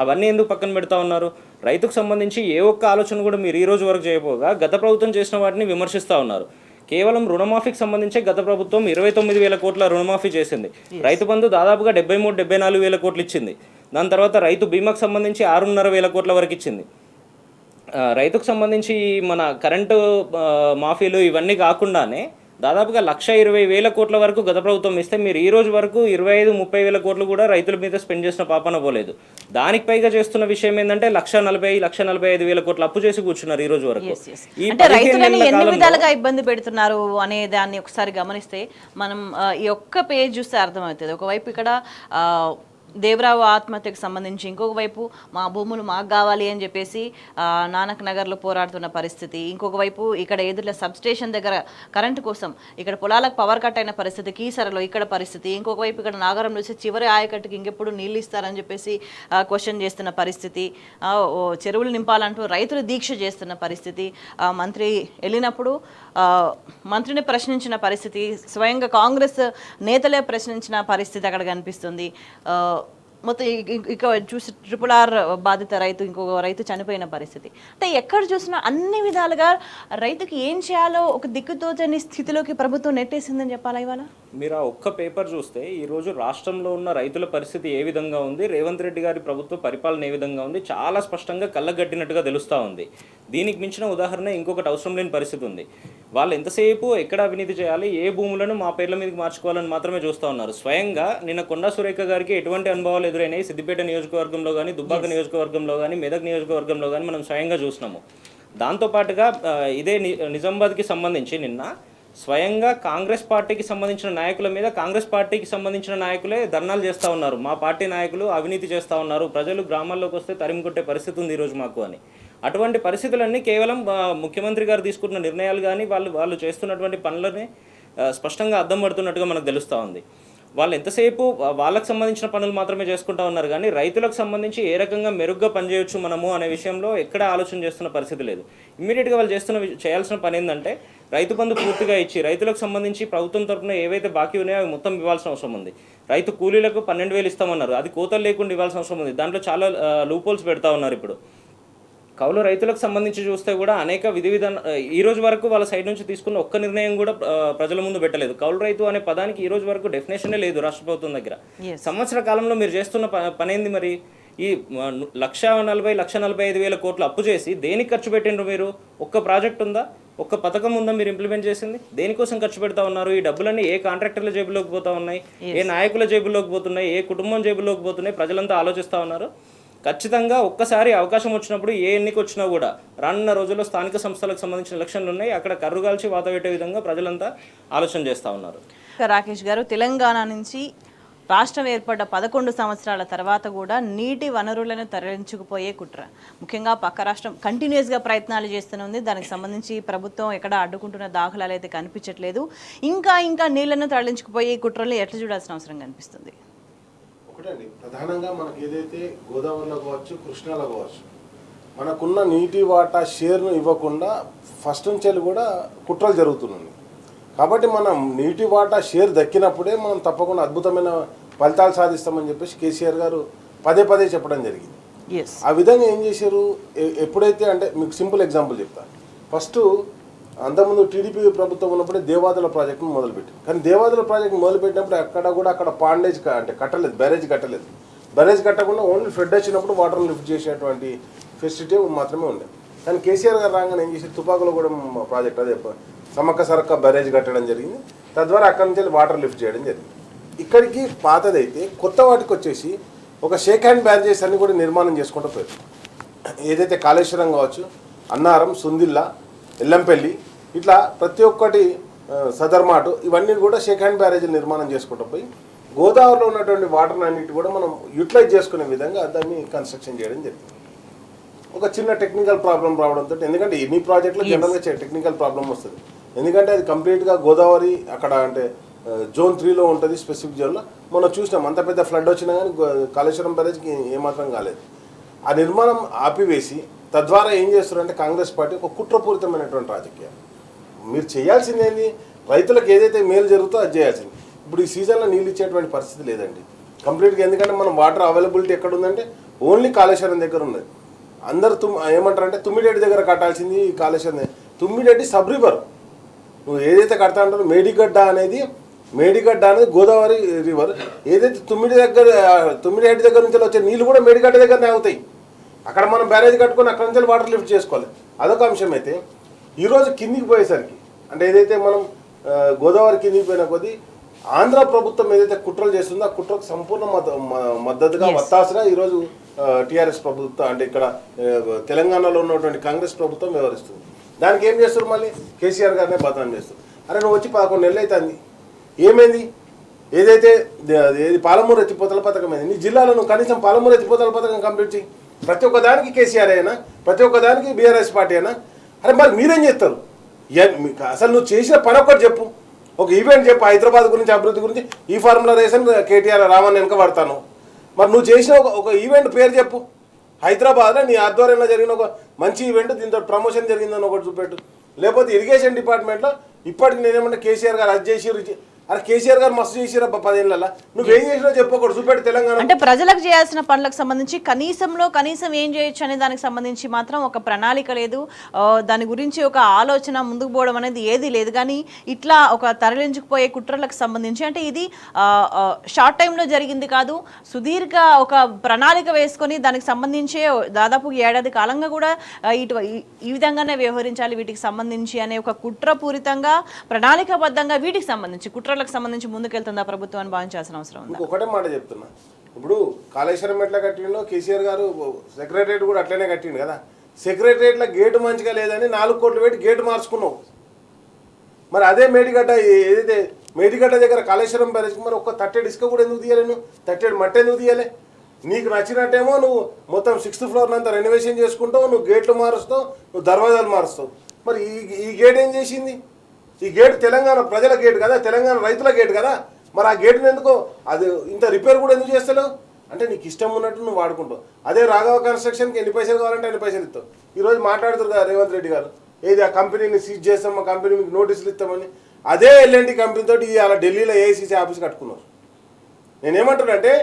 అవన్నీ ఎందుకు పక్కన పెడతా ఉన్నారు? రైతుకు సంబంధించి ఏ ఒక్క ఆలోచన కూడా మీరు ఈ రోజు వరకు చేయకపోగా గత ప్రభుత్వం చేసిన వాటిని విమర్శిస్తూ ఉన్నారు. కేవలం రుణమాఫీకి సంబంధించి గత ప్రభుత్వం 29,000 కోట్ల రుణమాఫీ చేసింది. రైతు బంధు దాదాపుగా 73-74,000 కోట్లు ఇచ్చింది. దాని తర్వాత రైతు బీమాకు సంబంధించి 6,500 కోట్ల వరకు ఇచ్చింది. రైతుకు సంబంధించి మన కరెంటు మాఫీలు ఇవన్నీ కాకుండానే దాదాపుగా 1,20,000 కోట్ల వరకు గత ప్రభుత్వం ఇస్తే మీరు ఈ రోజు వరకు 25-30 వేల కోట్లు కూడా రైతుల మీద స్పెండ్ చేసిన పాపన పోలేదు. దానికి పైగా చేస్తున్న విషయం ఏంటంటే 1,40,000-1,45,000 కోట్లు అప్పు చేసి కూర్చున్నారు ఈ రోజు వరకు. ఈ అంటే రైతులని ఎన్ని విధాలుగా ఇబ్బంది పెడుతున్నారు అనే దాన్ని ఒకసారి గమనిస్తే మనం ఈ ఒక్క పేజ్ చూస్తే అర్థమవుతుంది. ఒకవైపు ఇక్కడ దేవరావు ఆత్మహత్యకు సంబంధించి, ఇంకొక వైపు మా భూములు మాకు కావాలి అని చెప్పేసి నానక్ నగర్లో పోరాడుతున్న పరిస్థితి, ఇంకొక వైపు ఇక్కడ ఎదుర్ల సబ్స్టేషన్ దగ్గర కరెంటు కోసం ఇక్కడ పొలాలకు పవర్ కట్ అయిన పరిస్థితి, కీసరలో ఇక్కడ పరిస్థితి, ఇంకొక వైపు ఇక్కడ నాగరం నుంచి చివరి ఆయకట్టుకి ఇంకెప్పుడు నీళ్ళు ఇస్తారని చెప్పేసి క్వశ్చన్ చేస్తున్న పరిస్థితి, చెరువులు నింపాలంటూ రైతులు దీక్ష చేస్తున్న పరిస్థితి, మంత్రి వెళ్ళినప్పుడు మంత్రిని ప్రశ్నించిన పరిస్థితి, స్వయంగా కాంగ్రెస్ నేతలే ప్రశ్నించిన పరిస్థితి అక్కడ కనిపిస్తుంది. మొత్తం ఇక చూసి RRR బాధిత రైతు, ఇంకొక రైతు చనిపోయిన పరిస్థితి. అంటే ఎక్కడ చూసినా అన్ని విధాలుగా రైతుకి ఏం చేయాలో ఒక దిక్కుతోచని స్థితిలోకి ప్రభుత్వం నెట్టేసిందని చెప్పాలా ఇవాళ? మీరు ఆ ఒక్క పేపర్ చూస్తే ఈరోజు రాష్ట్రంలో ఉన్న రైతుల పరిస్థితి ఏ విధంగా ఉంది, రేవంత్ రెడ్డి గారి ప్రభుత్వ పరిపాలన ఏ విధంగా ఉంది, చాలా స్పష్టంగా కళ్ళగట్టినట్టుగా తెలుస్తూ ఉంది. దీనికి మించిన ఉదాహరణ ఇంకొకటి అవసరం లేని పరిస్థితి ఉంది. వాళ్ళు ఎంతసేపు ఎక్కడ అవినీతి చేయాలి, ఏ భూములను మా పేర్ల మీదకి మార్చుకోవాలని మాత్రమే చూస్తూ ఉన్నారు. స్వయంగా నిన్న కొండా సురేఖ గారికి ఎటువంటి అనుభవాలు ఎదురైనాయి సిద్దిపేట నియోజకవర్గంలో కానీ, దుబ్బాక నియోజకవర్గంలో కానీ, మెదక్ నియోజకవర్గంలో కానీ మనం స్వయంగా చూసినాము. దాంతోపాటుగా ఇదే నిజామాబాద్కి సంబంధించి నిన్న స్వయంగా కాంగ్రెస్ పార్టీకి సంబంధించిన నాయకుల మీద కాంగ్రెస్ పార్టీకి సంబంధించిన నాయకులే ధర్నాలు చేస్తూ ఉన్నారు. మా పార్టీ నాయకులు అవినీతి చేస్తూ ఉన్నారు, ప్రజలు గ్రామాల్లోకి వస్తే తరిమి కొట్టే పరిస్థితి ఉంది ఈరోజు మాకు అని. అటువంటి పరిస్థితులన్నీ కేవలం ముఖ్యమంత్రి గారు తీసుకుంటున్న నిర్ణయాలు కానీ వాళ్ళు చేస్తున్నటువంటి పనులని స్పష్టంగా అద్దం పడుతున్నట్టుగా మనకు తెలుస్తూ ఉంది. వాళ్ళు ఎంతసేపు వాళ్ళకు సంబంధించిన పనులు మాత్రమే చేసుకుంటూ ఉన్నారు కానీ రైతులకు సంబంధించి ఏ రకంగా మెరుగ్గా పనిచేయొచ్చు మనము అనే విషయంలో ఎక్కడ ఆలోచన చేస్తున్న పరిస్థితి లేదు. ఇమ్మీడియట్గా వాళ్ళు చేయాల్సిన పని ఏంటంటే రైతు బంధు పూర్తిగా ఇచ్చి రైతులకు సంబంధించి ప్రభుత్వం తరఫున ఏవైతే బాకీ ఉన్నాయో అవి మొత్తం ఇవ్వాల్సిన అవసరం ఉంది. రైతు కూలీలకు 12,000 ఇస్తామన్నారు, అది కోతలు లేకుండా ఇవ్వాల్సిన అవసరం ఉంది. దాంట్లో చాలా లూపోల్స్ పెడతా ఉన్నారు. ఇప్పుడు కౌలు రైతులకు సంబంధించి చూస్తే కూడా అనేక ఈ రోజు వరకు వాళ్ళ సైడ్ నుంచి తీసుకున్న ఒక్క నిర్ణయం కూడా ప్రజల ముందు పెట్టలేదు. కౌలు రైతు అనే పదానికి ఈ రోజు వరకు డెఫినేషనే లేదు రాష్ట్ర ప్రభుత్వం దగ్గర. సంవత్సర కాలంలో మీరు చేస్తున్న పని ఏంది మరి? ఈ 1,40,000-1,45,000 కోట్లు అప్పు చేసి దేనికి ఖర్చు పెట్టిండ్రు మీరు? ఒక్క ప్రాజెక్ట్ ఉందా, ఒక్క పథకం ఉందా మీరు ఇంప్లిమెంట్ చేసింది? దేనికోసం ఖర్చు పెడతా ఉన్నారు? ఈ డబ్బులన్నీ ఏ కాంట్రాక్టర్ల జేబులోకి పోతా ఉన్నాయి, ఏ నాయకుల జేబులోకి పోతున్నాయి, ఏ కుటుంబం జేబులోకి పోతున్నాయి? ప్రజలంతా ఆలోచిస్తూ ఉన్నారు. ఖచ్చితంగా ఒక్కసారి అవకాశం వచ్చినప్పుడు ఏ ఎన్నిక వచ్చినా కూడా రానున్న రోజుల్లో స్థానిక సంస్థలకు సంబంధించిన ఎలక్షన్లు ఉన్నాయి, అక్కడ కర్రుగాల్చి వాత పెట్టే విధంగా ప్రజలంతా ఆలోచన చేస్తూ ఉన్నారు. రాకేష్ గారు, తెలంగాణ నుంచి రాష్ట్రం ఏర్పడ్డ 11 సంవత్సరాల తర్వాత కూడా నీటి వనరులను తరలించుకుపోయే కుట్ర, ముఖ్యంగా పక్క రాష్ట్రం కంటిన్యూస్గా ప్రయత్నాలు చేస్తూనే ఉంది. దానికి సంబంధించి ప్రభుత్వం ఎక్కడ అడ్డుకుంటున్న దాఖలాలు అయితే కనిపించట్లేదు. ఇంకా నీళ్లను తరలించుకుపోయే కుట్రలు ఎట్లా చూడాల్సిన అవసరం కనిపిస్తుంది? ఒకటండి, ప్రధానంగా మనకి ఏదైతే గోదావరిలో కావచ్చు, కృష్ణాలో కావచ్చు, మనకున్న నీటి వాటా షేర్ను ఇవ్వకుండా ఫస్ట్ నుంచి కూడా కుట్రలు జరుగుతున్నాయి. కాబట్టి మనం నీటి వాటా షేర్ దక్కినప్పుడే మనం తప్పకుండా అద్భుతమైన ఫలితాలు సాధిస్తామని చెప్పేసి కేసీఆర్ గారు పదే చెప్పడం జరిగింది. ఆ విధంగా ఏం చేశారు, ఎప్పుడైతే అంటే మీకు సింపుల్ ఎగ్జాంపుల్ చెప్తా. ఫస్ట్ అంతకుముందు టీడీపీ ప్రభుత్వం ఉన్నప్పుడే దేవాదుల ప్రాజెక్టును మొదలుపెట్టింది. కానీ దేవాదుల ప్రాజెక్టు మొదలుపెట్టినప్పుడు అక్కడ పాండేజ్ అంటే కట్టలేదు, బ్యారేజ్ కట్టలేదు. బ్యారేజ్ కట్టకుండా ఓన్లీ ఫ్లడ్ వచ్చినప్పుడు వాటర్ లిఫ్ట్ చేసేటువంటి ఫెసిలిటీ మాత్రమే ఉండేది. కానీ కేసీఆర్ గారు రాగానే ఏం చేశారు, తుపాకులగూడెం ప్రాజెక్ట్ అదే సమ్మక్క సరక్క బ్యారేజ్ కట్టడం జరిగింది. తద్వారా అక్కడి నుంచి వాటర్ లిఫ్ట్ చేయడం జరిగింది. ఇక్కడికి పాతదైతే కొత్త వాటికి వచ్చేసి ఒక షేక్ హ్యాండ్ బ్యారేజెస్ అన్ని కూడా నిర్మాణం చేసుకుంటూ పోయారు. ఏదైతే కాళేశ్వరం కావచ్చు, అన్నారం, సుందిల్లా, ఎల్లంపల్లి, ఇట్లా ప్రతి ఒక్కటి సదర్మాటు, ఇవన్నీ కూడా షేక్ హ్యాండ్ బ్యారేజీలు నిర్మాణం చేసుకుంటూ పోయి గోదావరిలో ఉన్నటువంటి వాటర్ అన్నిటి కూడా మనం యూటిలైజ్ చేసుకునే విధంగా దాన్ని కన్స్ట్రక్షన్ చేయడం జరిగింది. ఒక చిన్న టెక్నికల్ ప్రాబ్లం రావడంతో, ఎందుకంటే ఎన్ని ప్రాజెక్టులు జనరల్గా టెక్నికల్ ప్రాబ్లం వస్తుంది, ఎందుకంటే అది కంప్లీట్గా గోదావరి అక్కడ అంటే జోన్ 3లో ఉంటుంది, స్పెసిఫిక్ జోన్లో. మనం చూసినాం అంత పెద్ద ఫ్లడ్ వచ్చినా కానీ కాళేశ్వరం బ్యారేజ్కి ఏమాత్రం కాలేదు. ఆ నిర్మాణం ఆపివేసి తద్వారా ఏం చేస్తారంటే కాంగ్రెస్ పార్టీ ఒక కుట్రపూరితమైనటువంటి రాజకీయం. మీరు చేయాల్సింది ఏంది, రైతులకు ఏదైతే మేలు జరుగుతుందో అది చేయాల్సింది. ఇప్పుడు ఈ సీజన్లో నీళ్ళు ఇచ్చేటువంటి పరిస్థితి లేదండి కంప్లీట్గా. ఎందుకంటే మనం వాటర్ అవైలబిలిటీ ఎక్కడ ఉందంటే ఓన్లీ కాళేశ్వరం దగ్గర ఉన్నది. అందరు ఏమంటారంటే తుమ్మిడేటి దగ్గర కట్టాల్సింది కాళేశ్వరం. తుమ్మిడేటి సబ్ రివర్, నువ్వు ఏదైతే కడతా అంటారో మేడిగడ్డ అనేది మేడిగడ్డ అనేది గోదావరి రివర్. ఏదైతే తుమ్మిడిహెడ్ దగ్గర నుంచి వచ్చే నీళ్ళు కూడా మేడిగడ్డ దగ్గరనే అవుతాయి. అక్కడ మనం బ్యారేజ్ కట్టుకొని అక్కడ నుంచి వాటర్ లిఫ్ట్ చేసుకోవాలి. అదొక అంశం. అయితే ఈరోజు కిందికి పోయేసరికి అంటే ఏదైతే మనం గోదావరి కిందికి పోయిన కొద్దీ ఆంధ్ర ప్రభుత్వం ఏదైతే కుట్రలు చేస్తుందో ఆ కుట్రకు సంపూర్ణ మద్దతుగా వత్తాసుగా ఈరోజు టీఆర్ఎస్ ప్రభుత్వం అంటే ఇక్కడ తెలంగాణలో ఉన్నటువంటి కాంగ్రెస్ ప్రభుత్వం వ్యవహరిస్తుంది. దానికి ఏం చేస్తారు? మళ్ళీ కేసీఆర్ గారినే బదనాం చేస్తారు. అరే నువ్వు వచ్చి 11 నెలలు అవుతుంది, ఏమైంది? ఏదైతే పాలమూరు ఎత్తిపోతల పథకం అయింది, నీ జిల్లాలో నువ్వు కనీసం పాలమూరు ఎత్తిపోతల పథకం కంప్లీట్ చేయి. ప్రతి ఒక్కదానికి కేసీఆర్ అయినా, ప్రతి ఒక్కదానికి బీఆర్ఎస్ పార్టీ అయినా. అరే మరి మీరేం చేస్తారు? అసలు నువ్వు చేసిన పని ఒక్కటి చెప్పు, ఒక ఈవెంట్ చెప్పు. హైదరాబాద్ గురించి, అభివృద్ధి గురించి ఈ ఫార్ములా రేషన్ కేటీఆర్ రామన్ వెనక పడతాను. మరి నువ్వు చేసిన ఒక ఈవెంట్ పేరు చెప్పు. హైదరాబాద్లో నీ ఆధ్వర్యంలో జరిగిన ఒక మంచి ఈవెంట్, దీంతో ప్రమోషన్ జరిగిందని ఒకటి చూపెట్టు. లేకపోతే ఇరిగేషన్ డిపార్ట్మెంట్లో ఇప్పటికి నేనేమన్నా కేసీఆర్ గారు అది చేసి, అరే కేసీఆర్ గారు మస్తు చేసిరా 10 ఏళ్ళ, నువ్వేం చేసినా చెప్పకూడదు, చూపెట్టు తెలంగాణ. అంటే ప్రజలకు చేయాల్సిన పనులకు సంబంధించి కనీసం ఏం చేయొచ్చు అనే దానికి సంబంధించి మాత్రం ఒక ప్రణాళిక లేదు, దాని గురించి ఒక ఆలోచన ముందుకు పోవడం అనేది ఏది లేదు. కానీ ఇట్లా ఒక తరలించుకుపోయే కుట్రలకు సంబంధించి అంటే ఇది షార్ట్ టైంలో జరిగింది కాదు, సుదీర్ఘ ఒక ప్రణాళిక వేసుకొని దానికి సంబంధించే దాదాపు ఏడాది కాలంగా కూడా ఈ విధంగానే వ్యవహరించాలి వీటికి సంబంధించి అనే ఒక కుట్రపూరితంగా ప్రణాళికాబద్ధంగా వీటికి సంబంధించి కుట్రలకు సంబంధించి ముందుకెళ్తుందా ప్రభుత్వాన్ని భావించాల్సిన అవసరం ఉంది. ఒకటే మాట చెప్తున్నా, ఇప్పుడు కాళేశ్వరం ఎట్లా కట్టిండో కేసీఆర్ గారు సెక్రటరియట్ కూడా అట్లనే కట్టిండు కదా. సెక్రటరియట్లో గేటు మంచిగా లేదని 4 కోట్లు పెట్టి గేటు మార్చుకున్నావు. మరి అదే మేడిగడ్డ ఏదైతే మేడిగడ్డ దగ్గర కాళేశ్వరం బ్యారేజ్కి మరి ఒక్క 30 ఇసుక కూడా ఎందుకు తీయలే? నువ్వు 30 మట్టి ఎందుకు తీయలే? నీకు నచ్చినట్టేమో నువ్వు మొత్తం 6th ఫ్లోర్ అంతా రెనోవేషన్ చేసుకుంటావు, నువ్వు గేట్లు మారుస్తావు, నువ్వు దర్వాజాలు మారుస్తావు. మరి ఈ గేట్ ఏం చేసింది? ఈ గేట్ తెలంగాణ ప్రజల గేట్ కదా, తెలంగాణ రైతుల గేట్ కదా. మరి ఆ గేట్ని ఎందుకో అది ఇంత రిపేర్ కూడా ఎందుకు చేస్తలేవు? అంటే నీకు ఇష్టం ఉన్నట్టు నువ్వు వాడుకుంటావు. అదే రాఘవ కన్స్ట్రక్షన్కి ఎన్ని పైసలు కావాలంటే అన్ని పైసలు ఇస్తావు. ఈరోజు మాట్లాడుతారు కదా రేవంత్ రెడ్డి గారు, ఏది ఆ కంపెనీని సీజ్ చేస్తాం, మా కంపెనీ మీకు నోటీసులు ఇస్తామని. అదే ఎల్ఎన్టీ కంపెనీతో అలా ఢిల్లీలో ఏఐసీసీ ఆఫీస్ కట్టుకున్నారు. నేనేమంటున్నానంటే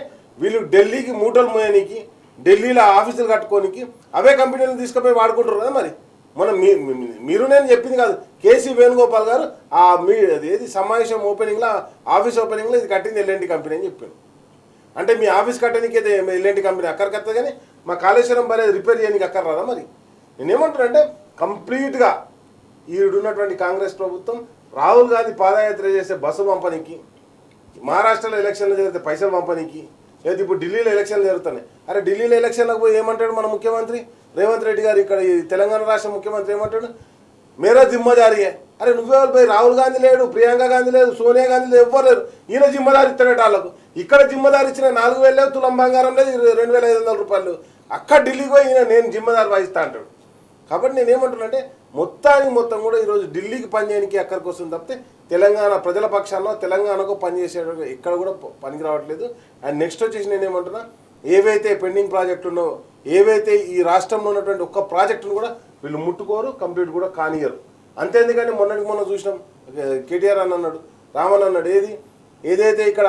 వీళ్ళు ఢిల్లీకి మూటలు మోయడానికి, ఢిల్లీలో ఆఫీసులు కట్టుకోనికి అవే కంపెనీలను తీసుకుపోయి వాడుకుంటారు కదా. మరి మనం మీరు నేను చెప్పింది కాదు, కేసీ వేణుగోపాల్ గారు ఏది సమావేశం ఓపెనింగ్లో ఆఫీస్ ఓపెనింగ్లో ఇది కట్టింది ఎల్ఎన్టీ కంపెనీ అని చెప్పాను. అంటే మీ ఆఫీస్ కట్టడానికి ఎల్ఎన్టీ కంపెనీ అక్కడికత్తా కానీ మా కాళేశ్వరం బ్యారేజ్ రిపేర్ చేయడానికి అక్కడ రాదా? మరి నేనేమంటున్నానంటే కంప్లీట్గా ఈడున్నటువంటి కాంగ్రెస్ ప్రభుత్వం రాహుల్ గాంధీ పాదయాత్ర చేసే బస్సు పంపనీకి, మహారాష్ట్రలో ఎలక్షన్లు జరిగితే పైసలు పంపనీకి, లేదు ఇప్పుడు ఢిల్లీలో ఎలక్షన్లు జరుగుతున్నాయి. అరే ఢిల్లీలో ఎలక్షన్లకు పోయి ఏమంటాడు మన ముఖ్యమంత్రి రేవంత్ రెడ్డి గారు? ఇక్కడ ఈ తెలంగాణ రాష్ట్ర ముఖ్యమంత్రి ఏమంటాడు? మేరా జిమ్మదారియే. అరే నువ్వెవరు పోయి? రాహుల్ గాంధీ లేడు, ప్రియాంక గాంధీ లేదు, సోనియా గాంధీ లేదు, ఎవ్వరు లేరు. ఈయన జిమ్మదారి ఇస్తాడట వాళ్ళకు. ఇక్కడ జిమ్మదారి ఇచ్చిన 4,000 లేవు, తులం బంగారం లేదు, 2,500 రూపాయలు. అక్కడ ఢిల్లీకి పోయి ఈయన నేను జిమ్మదారి వాయిస్తా అంటాడు. కాబట్టి నేనేమంటున్నానంటే మొత్తం కూడా ఈరోజు ఢిల్లీకి పనిచేయడానికి అక్కడికి వస్తుంది తప్పితే తెలంగాణ ప్రజల పక్షాల్లో తెలంగాణకు పనిచేసేట ఎక్కడ కూడా పనికి రావట్లేదు. అండ్ నెక్స్ట్ వచ్చేసి నేనేమంటున్నా, ఏవైతే పెండింగ్ ప్రాజెక్టులు ఉన్నాయో, ఏవైతే ఈ రాష్ట్రంలో ఉన్నటువంటి ఒక్క ప్రాజెక్టును కూడా వీళ్ళు ముట్టుకోరు, కంప్లీట్ కూడా కానియరు. అంతేందుకని మొన్న చూసినాం, కేటీఆర్ అని అన్నాడు, రామన్ అన్నాడు, ఏదైతే ఇక్కడ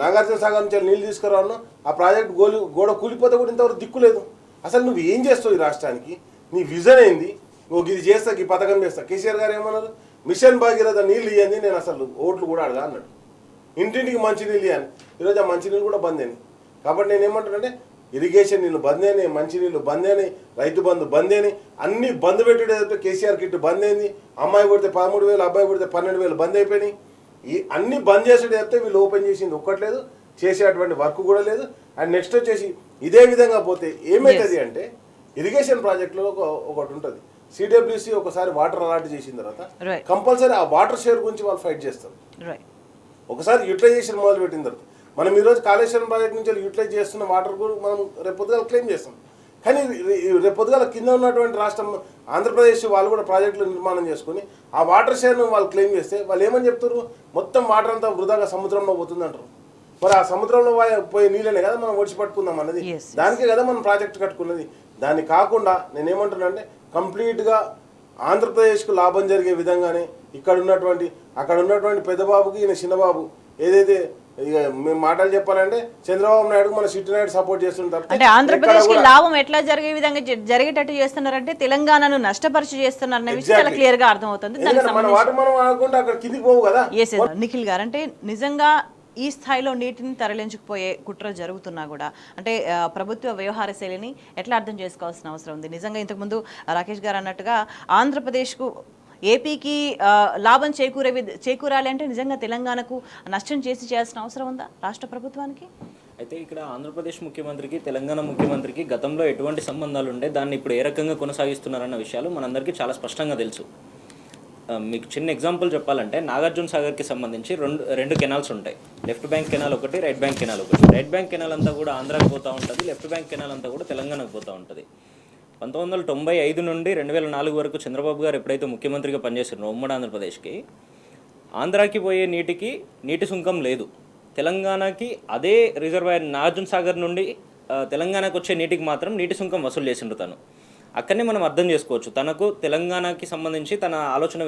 నాగార్జున సాగర్ నుంచి నీళ్ళు తీసుకురావన్నో ఆ ప్రాజెక్ట్ గోడ కూలిపోతే కూడా ఇంతవరకు దిక్కులేదు. అసలు నువ్వు ఏం చేస్తావు ఈ రాష్ట్రానికి? నీ విజన్ ఏంది? ఇది చేస్తా, ఈ పథకం చేస్తా. కేసీఆర్ గారు ఏమన్నారు? మిషన్ భాగీరథ నీళ్ళు ఇవ్వండి, నేను అసలు ఓట్లు కూడా అడగా అన్నాడు. ఇంటింటికి మంచినీళ్ళు ఇవ్వని. ఈరోజు ఆ మంచినీళ్ళు కూడా బంద్ అయినాయి. కాబట్టి నేను ఏమంటానంటే ఇరిగేషన్ నీళ్ళు బంద్ అయినాయి, మంచినీళ్ళు బంద్ అయినాయి, రైతు బంధు బంద్ అయినాయి, అన్ని బంద్ పెట్టేటైతే కేసీఆర్ కిట్ బంద్ అయింది. అమ్మాయి కొడితే 13,000, అబ్బాయి కొడితే 12,000 బంద్ అయిపోయినాయి. ఈ అన్ని బంద్ చేసేది చెప్తే వీళ్ళు ఓపెన్ చేసింది ఒక్కట్లేదు, చేసేటువంటి వర్క్ కూడా లేదు. అండ్ నెక్స్ట్ వచ్చేసి ఇదే విధంగా పోతే ఏమవుతుంది అంటే ఇరిగేషన్ ప్రాజెక్టులో ఒకటి ఉంటుంది, సిడబ్ల్యూసి ఒకసారి వాటర్ అలాట్ చేసిన తర్వాత కంపల్సరీ ఆ వాటర్ షేర్ గురించి వాళ్ళు ఫైట్ చేస్తారు. ఒకసారి యూటిలైజేషన్ మొదలు పెట్టిన తర్వాత మనం ఈరోజు కాళేశ్వరం ప్రాజెక్ట్ నుంచి యూటిలైజ్ చేస్తున్న వాటర్ కూడా మనం రేపొద్దుగా క్లెయిమ్ చేస్తాం. కానీ రేపొద్దుగా కింద ఉన్నటువంటి రాష్ట్రం ఆంధ్రప్రదేశ్ వాళ్ళు కూడా ప్రాజెక్టులు నిర్మాణం చేసుకుని ఆ వాటర్ షేర్ను వాళ్ళు క్లెయిమ్ చేస్తే వాళ్ళు ఏమని చెప్తారు? మొత్తం వాటర్ అంతా వృధాగా సముద్రంలో పోతుంది అంటారు. మరి ఆ సముద్రంలో పోయే నీళ్ళనే కదా మనం ఒడిచి పట్టుకుందాం అన్నది, దానికే కదా మనం ప్రాజెక్ట్ కట్టుకున్నది. దాన్ని కాకుండా నేనేమంటున్నా అంటే కంప్లీట్గా ఆంధ్రప్రదేశ్కు లాభం జరిగే విధంగానే అక్కడ ఉన్నటువంటి పెద్దబాబుకి ఈయన చిన్నబాబు ఏదైతే ఇక మేము మాటలు చెప్పాలంటే చంద్రబాబు నాయుడు మన సిటీ నాయుడు సపోర్ట్ చేస్తుంటారు. అంటే ఆంధ్రప్రదేశ్ కి లాభం ఎట్లా జరిగే విధంగా జరిగేటట్టు చేస్తున్నారంటే తెలంగాణను నష్టపరిచి చేస్తున్నారన్న విషయం చాలా క్లియర్ గా అర్థమవుతుంది. మన వాటర్ మనం ఆడుకుంటే అక్కడ కిందికి పోవు కదా. నిఖిల్ గారు, అంటే నిజంగా ఈ స్థాయిలో నీటిని తరలించుకుపోయే కుట్ర జరుగుతున్నా కూడా అంటే ప్రభుత్వ వ్యవహార శైలిని ఎట్లా అర్థం చేసుకోవాల్సిన అవసరం ఉంది? నిజంగా ఇంతకుముందు రాకేష్ గారు అన్నట్టుగా ఆంధ్రప్రదేశ్కు ఏపీకి లాభం చేకూరాలి అంటే నిజంగా తెలంగాణకు నష్టం చేయాల్సిన అవసరం ఉందా రాష్ట్ర ప్రభుత్వానికి? అయితే ఇక్కడ ఆంధ్రప్రదేశ్ ముఖ్యమంత్రికి తెలంగాణ ముఖ్యమంత్రికి గతంలో ఎటువంటి సంబంధాలు ఉండే దాన్ని ఇప్పుడు ఏ రకంగా కొనసాగిస్తున్నారన్న విషయాలు మనందరికీ చాలా స్పష్టంగా తెలుసు. మీకు చిన్న ఎగ్జాంపుల్ చెప్పాలంటే నాగార్జున సాగర్కి సంబంధించి రెండు కెనాల్స్ ఉంటాయి. లెఫ్ట్ బ్యాంక్ కెనాల్ ఒకటి, రైట్ బ్యాంక్ కెనాల్ ఒకటి. రైట్ బ్యాంక్ కెనాల్ అంతా కూడా ఆంధ్రాకి పోతూ ఉంటుంది, లెఫ్ట్ బ్యాంక్ కెనాల్ అంతా కూడా తెలంగాణకు పోతూ ఉంటుంది. 1995 నుండి 2004 వరకు చంద్రబాబు గారు ఎప్పుడైతే ముఖ్యమంత్రిగా పనిచేస్తున్నారో ఉమ్మడి ఆంధ్రప్రదేశ్కి, ఆంధ్రాకి పోయే నీటికి నీటి సుంకం లేదు. తెలంగాణకి అదే రిజర్వాయర్ నాగార్జున సాగర్ నుండి తెలంగాణకు వచ్చే నీటికి మాత్రం నీటి సుంకం వసూలు చేసిండ్రు తను. అక్కడనే మనం అర్థం చేసుకోవచ్చు తనకు తెలంగాణకి సంబంధించి తన ఆలోచన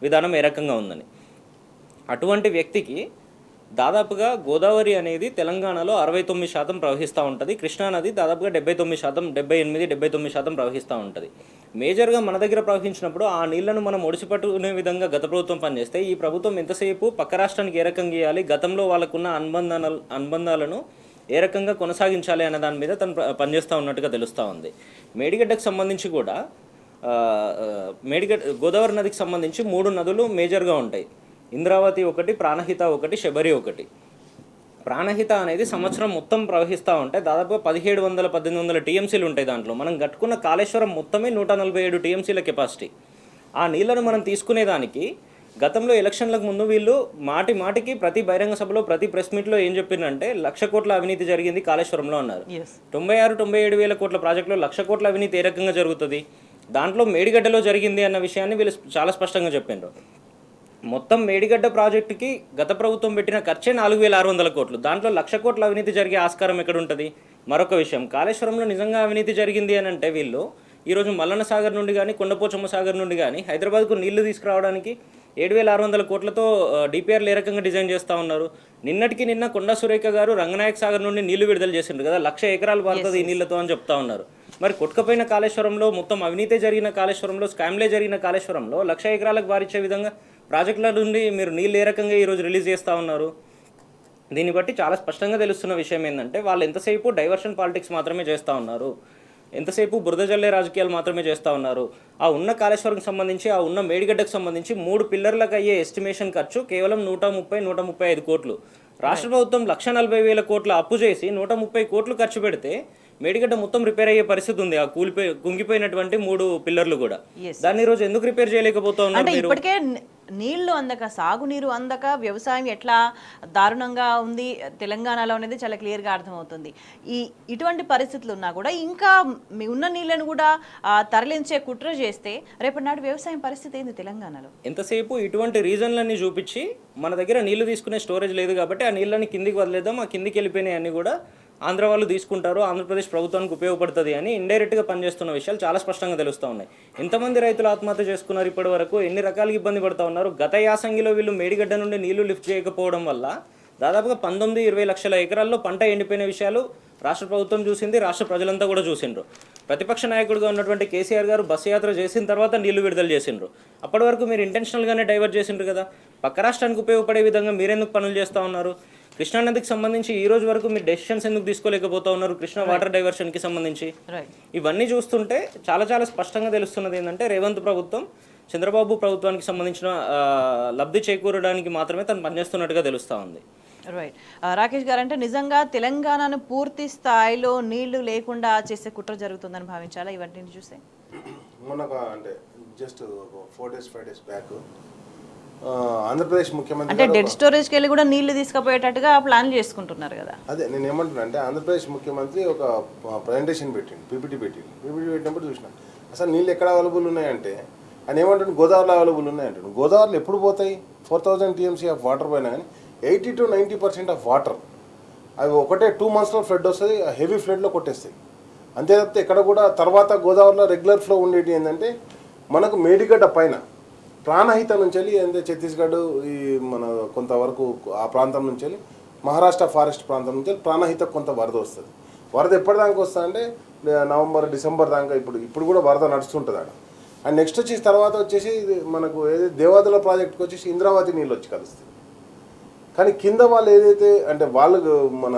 విధానం ఏ రకంగా ఉందని. అటువంటి వ్యక్తికి దాదాపుగా గోదావరి అనేది తెలంగాణలో 69% ప్రవహిస్తూ ఉంటుంది. కృష్ణానది దాదాపుగా 78-79% ప్రవహిస్తూ ఉంటుంది. మేజర్గా మన దగ్గర ప్రవహించినప్పుడు ఆ నీళ్లను మనం ఒడిసిపట్టుకునే విధంగా గత ప్రభుత్వం పనిచేస్తే ఈ ప్రభుత్వం ఎంతసేపు పక్క రాష్ట్రానికి ఏ రకంగా ఇవ్వాలి, గతంలో వాళ్ళకున్న అనుబంధాలను ఏ రకంగా కొనసాగించాలి అనే దాని మీద తను పనిచేస్తూ ఉన్నట్టుగా తెలుస్తూ ఉంది. మేడిగడ్డకు సంబంధించి కూడా గోదావరి నదికి సంబంధించి 3 నదులు మేజర్గా ఉంటాయి. ఇంద్రావతి ఒకటి, ప్రాణహిత ఒకటి, శబరి ఒకటి. ప్రాణహిత అనేది సంవత్సరం మొత్తం ప్రవహిస్తూ ఉంటాయి. దాదాపుగా 1700-1800 టీఎంసీలు ఉంటాయి దాంట్లో. మనం కట్టుకున్న కాళేశ్వరం మొత్తమే 147 టీఎంసీల కెపాసిటీ. ఆ నీళ్లను మనం తీసుకునేదానికి గతంలో ఎలక్షన్లకు ముందు వీళ్ళు మాటికి ప్రతి బహిరంగ సభలో ప్రతి ప్రెస్ మీట్లో ఏం చెప్పిందంటే 1,00,000 కోట్ల అవినీతి జరిగింది కాళేశ్వరంలో అన్నారు. 96-97 వేల కోట్ల ప్రాజెక్టులో 1,00,000 కోట్ల అవినీతి ఏ రకంగా జరుగుతుంది, దాంట్లో మేడిగడ్డలో జరిగింది అన్న విషయాన్ని వీళ్ళు చాలా స్పష్టంగా చెప్పిండ్రు. మొత్తం మేడిగడ్డ ప్రాజెక్టుకి గత ప్రభుత్వం పెట్టిన ఖర్చే 4,600 కోట్లు. దాంట్లో 1,00,000 కోట్ల అవినీతి జరిగే ఆస్కారం ఎక్కడ ఉంటుంది? మరొక విషయం, కాళేశ్వరంలో నిజంగా అవినీతి జరిగింది అని అంటే వీళ్ళు ఈరోజు మల్లన్న సాగర్ నుండి కానీ కొండపోచమ్మ సాగర్ నుండి కానీ హైదరాబాద్కు నీళ్లు తీసుకురావడానికి 7,600 కోట్లతో డిపిఆర్లు ఏ రకంగా డిజైన్ చేస్తూ ఉన్నారు. నిన్న కొండా సురేఖ గారు రంగనాయక సాగర్ నుండి నీళ్లు విడుదల చేసిండ్రు కదా, 1,00,000 ఎకరాలు పారుతుంది ఈ నీళ్లతో అని చెప్తా ఉన్నారు. మరి కొట్టుకపోయిన కాళేశ్వరంలో, మొత్తం అవినీతి జరిగిన కాళేశ్వరంలో, స్కామ్లే జరిగిన కాళేశ్వరంలో 1,00,000 ఎకరాలకు బారిచ్చే విధంగా ప్రాజెక్టుల నుండి మీరు నీళ్ళు ఏ రకంగా ఈరోజు రిలీజ్ చేస్తూ ఉన్నారు? దీన్ని బట్టి చాలా స్పష్టంగా తెలుస్తున్న విషయం ఏంటంటే వాళ్ళు ఎంతసేపు డైవర్షన్ పాలిటిక్స్ మాత్రమే చేస్తూ ఉన్నారు, ఎంతసేపు బురద జల్లే రాజకీయాలు మాత్రమే చేస్తూ ఉన్నారు. ఆ ఉన్న కాళేశ్వరంకి సంబంధించి, ఆ ఉన్న మేడిగడ్డకు సంబంధించి 3 పిల్లర్లకు అయ్యే ఎస్టిమేషన్ ఖర్చు కేవలం 130-135 కోట్లు. రాష్ట్ర ప్రభుత్వం 1,40,000 కోట్ల అప్పు చేసి 130 కోట్లు ఖర్చు పెడితే మేడిగడ్డ మొత్తం రిపేర్ అయ్యే పరిస్థితి ఉంది. ఆ కుంగిపోయినటువంటి 3 పిల్లర్లు కూడా. దాన్ని ఈరోజు ఎందుకు రిపేర్ చేయలేకపోతా ఉన్నారు? ఇప్పటికే నీళ్లు అందక, సాగునీరు అందక వ్యవసాయం ఎట్లా దారుణంగా ఉంది తెలంగాణలో అనేది చాలా క్లియర్గా అర్థమవుతుంది. ఇటువంటి పరిస్థితులు ఉన్నా కూడా ఇంకా ఉన్న నీళ్లను కూడా తరలించే కుట్ర చేస్తే రేపటి నాడు వ్యవసాయం పరిస్థితి ఏంది తెలంగాణలో? ఎంతసేపు ఇటువంటి రీజన్లన్నీ చూపించి మన దగ్గర నీళ్లు తీసుకునే స్టోరేజ్ లేదు కాబట్టి ఆ నీళ్ళని కిందికి వదిలేద్దాం, ఆ కిందికి వెళ్ళిపోయినాయి అన్నీ కూడా ఆంధ్ర వాళ్ళు తీసుకుంటారు, ఆంధ్రప్రదేశ్ ప్రభుత్వానికి ఉపయోగపడుతుంది అని ఇండైరెక్ట్గా పనిచేస్తున్న విషయాలు చాలా స్పష్టంగా తెలుస్తూ ఉన్నాయి. ఎంతమంది రైతులు ఆత్మహత్య చేసుకున్నారు ఇప్పటి వరకు, ఎన్ని రకాలుగా ఇబ్బంది పడుతూ ఉన్నారు. గత యాసంగిలో వీళ్ళు మేడిగడ్డ నుండి నీళ్లు లిఫ్ట్ చేయకపోవడం వల్ల దాదాపుగా 19-20 లక్షల ఎకరాల్లో పంట ఎండిపోయిన విషయాలు రాష్ట్ర ప్రభుత్వం చూసింది, రాష్ట్ర ప్రజలంతా కూడా చూసిండ్రు. ప్రతిపక్ష నాయకుడిగా ఉన్నటువంటి కేసీఆర్ గారు బస్సు యాత్ర చేసిన తర్వాత నీళ్లు విడుదల చేసిండ్రు. అప్పటి వరకు మీరు ఇంటెన్షనల్గానే డైవర్ట్ చేసిండ్రు కదా. పక్క రాష్ట్రానికి ఉపయోగపడే విధంగా మీరెందుకు పనులు చేస్తూ ఉన్నారు? కృష్ణానదికి సంబంధించి ఈ రోజు వరకు మీరు డెసిషన్స్ ఎందుకు తీసుకోలేకపోతా ఉన్నారు? కృష్ణా వాటర్ డైవర్షన్కి సంబంధించి ఇవన్నీ చూస్తుంటే చాలా చాలా స్పష్టంగా తెలుస్తున్నది ఏంటంటే రేవంత్ ప్రభుత్వం చంద్రబాబు ప్రభుత్వానికి సంబంధించిన లబ్ధి చేకూరడానికి మాత్రమే తను పనిచేస్తున్నట్టుగా తెలుస్తూ ఉంది. రైట్. రాకేష్ గారు, అంటే నిజంగా తెలంగాణను పూర్తి స్థాయిలో నీళ్లు లేకుండా చేసే కుట్ర జరుగుతుందని భావించాలా ఇవన్నీ చూస్తే? మొన్న అంటే జస్ట్ 4-5 days బ్యాక్ ఆంధ్రప్రదేశ్ ముఖ్యమంత్రి అంటే డెడ్ స్టోరేజ్కి వెళ్ళి కూడా నీళ్లు తీసుకుపోయేటట్టుగా ప్లాన్ చేసుకుంటున్నారు కదా. అదే నేను ఏమంటున్నా అంటే ఆంధ్రప్రదేశ్ ముఖ్యమంత్రి ఒక ప్రజెంటేషన్ పెట్టిండు, పీపీటీ పెట్టినప్పుడు చూసిన అసలు నీళ్ళు ఎక్కడ అవైలబుల్ ఉన్నాయంటే ఆయన ఏమంటాడు, గోదావరిలో అవైలబుల్ ఉన్నాయంటాడు. గోదావరిలో ఎప్పుడు పోతాయి? 4,000 TMC ఆఫ్ వాటర్ పోయినా కానీ 80-90% ఆఫ్ వాటర్ అవి ఒకటే 2 monthsలో ఫ్లడ్ వస్తుంది, హెవీ ఫ్లడ్లో కొట్టేస్తాయి. అంతే తప్పితే ఎక్కడ కూడా తర్వాత గోదావరిలో రెగ్యులర్ ఫ్లో ఉండేటి ఏంటంటే మనకు మేడిగడ్డ పైన ప్రాణహిత నుంచి వెళ్ళి అంటే ఛత్తీస్గఢ్ ఈ మన కొంతవరకు ఆ ప్రాంతం నుంచి వెళ్ళి మహారాష్ట్ర ఫారెస్ట్ ప్రాంతం నుంచి ప్రాణహిత కొంత వరద వస్తుంది. వరద ఎప్పటిదాకా వస్తుంది అంటే నవంబర్ డిసెంబర్ దాకా ఇప్పుడు కూడా వరద నడుస్తుంటుంది అక్కడ. అండ్ నెక్స్ట్ వచ్చేసి తర్వాత వచ్చేసి మనకు ఏదైతే దేవాదుల ప్రాజెక్ట్కి వచ్చేసి ఇంద్రావతి నీళ్ళు వచ్చి కలుస్తుంది. కానీ కింద వాళ్ళు ఏదైతే అంటే వాళ్ళు మన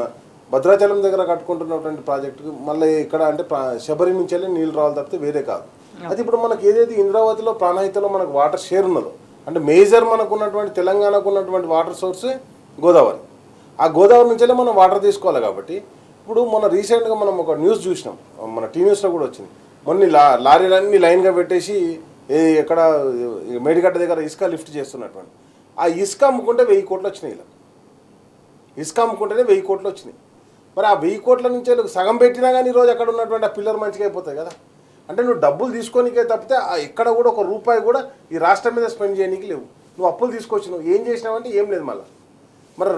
భద్రాచలం దగ్గర కట్టుకుంటున్నటువంటి ప్రాజెక్టుకి మళ్ళీ ఇక్కడ అంటే శబరి నుంచి వెళ్ళి నీళ్ళు రావాలి తప్పితే వేరే కాదు. అది ఇప్పుడు మనకి ఏదైతే ఇంద్రావతిలో ప్రాణహితలో మనకు వాటర్ షేర్ ఉన్నదో అంటే మేజర్ మనకు ఉన్నటువంటి తెలంగాణకు ఉన్నటువంటి వాటర్ సోర్స్ గోదావరి. ఆ గోదావరి నుంచెల్లే మనం వాటర్ తీసుకోవాలి. కాబట్టి ఇప్పుడు మన రీసెంట్గా మనం ఒక న్యూస్ చూసినాం, మన టీన్యూస్లో కూడా వచ్చింది. మొన్న లారీలన్నీ లైన్గా పెట్టేసి ఎక్కడ మేడిగడ్డ దగ్గర ఇసుక లిఫ్ట్ చేస్తున్నటువంటి ఆ ఇసుక అమ్ముకుంటే 1000 కోట్లు వచ్చినాయి. ఇలా ఇసుక అమ్ముకుంటేనే 1000 కోట్లు వచ్చినాయి. మరి ఆ 1000 కోట్ల నుంచి సగం పెట్టినా కానీ ఈరోజు అక్కడ ఉన్నటువంటి ఆ పిల్లర్ మంచిగా అయిపోతాయి కదా. అంటే నువ్వు డబ్బులు తీసుకోనికే తప్పితే ఎక్కడ కూడా ఒక రూపాయి కూడా ఈ రాష్ట్రం మీద స్పెండ్ చేయడానికి లేవు. నువ్వు అప్పులు తీసుకొచ్చినావు, ఏం చేసినావంటే ఏం లేదు. మళ్ళీ మరి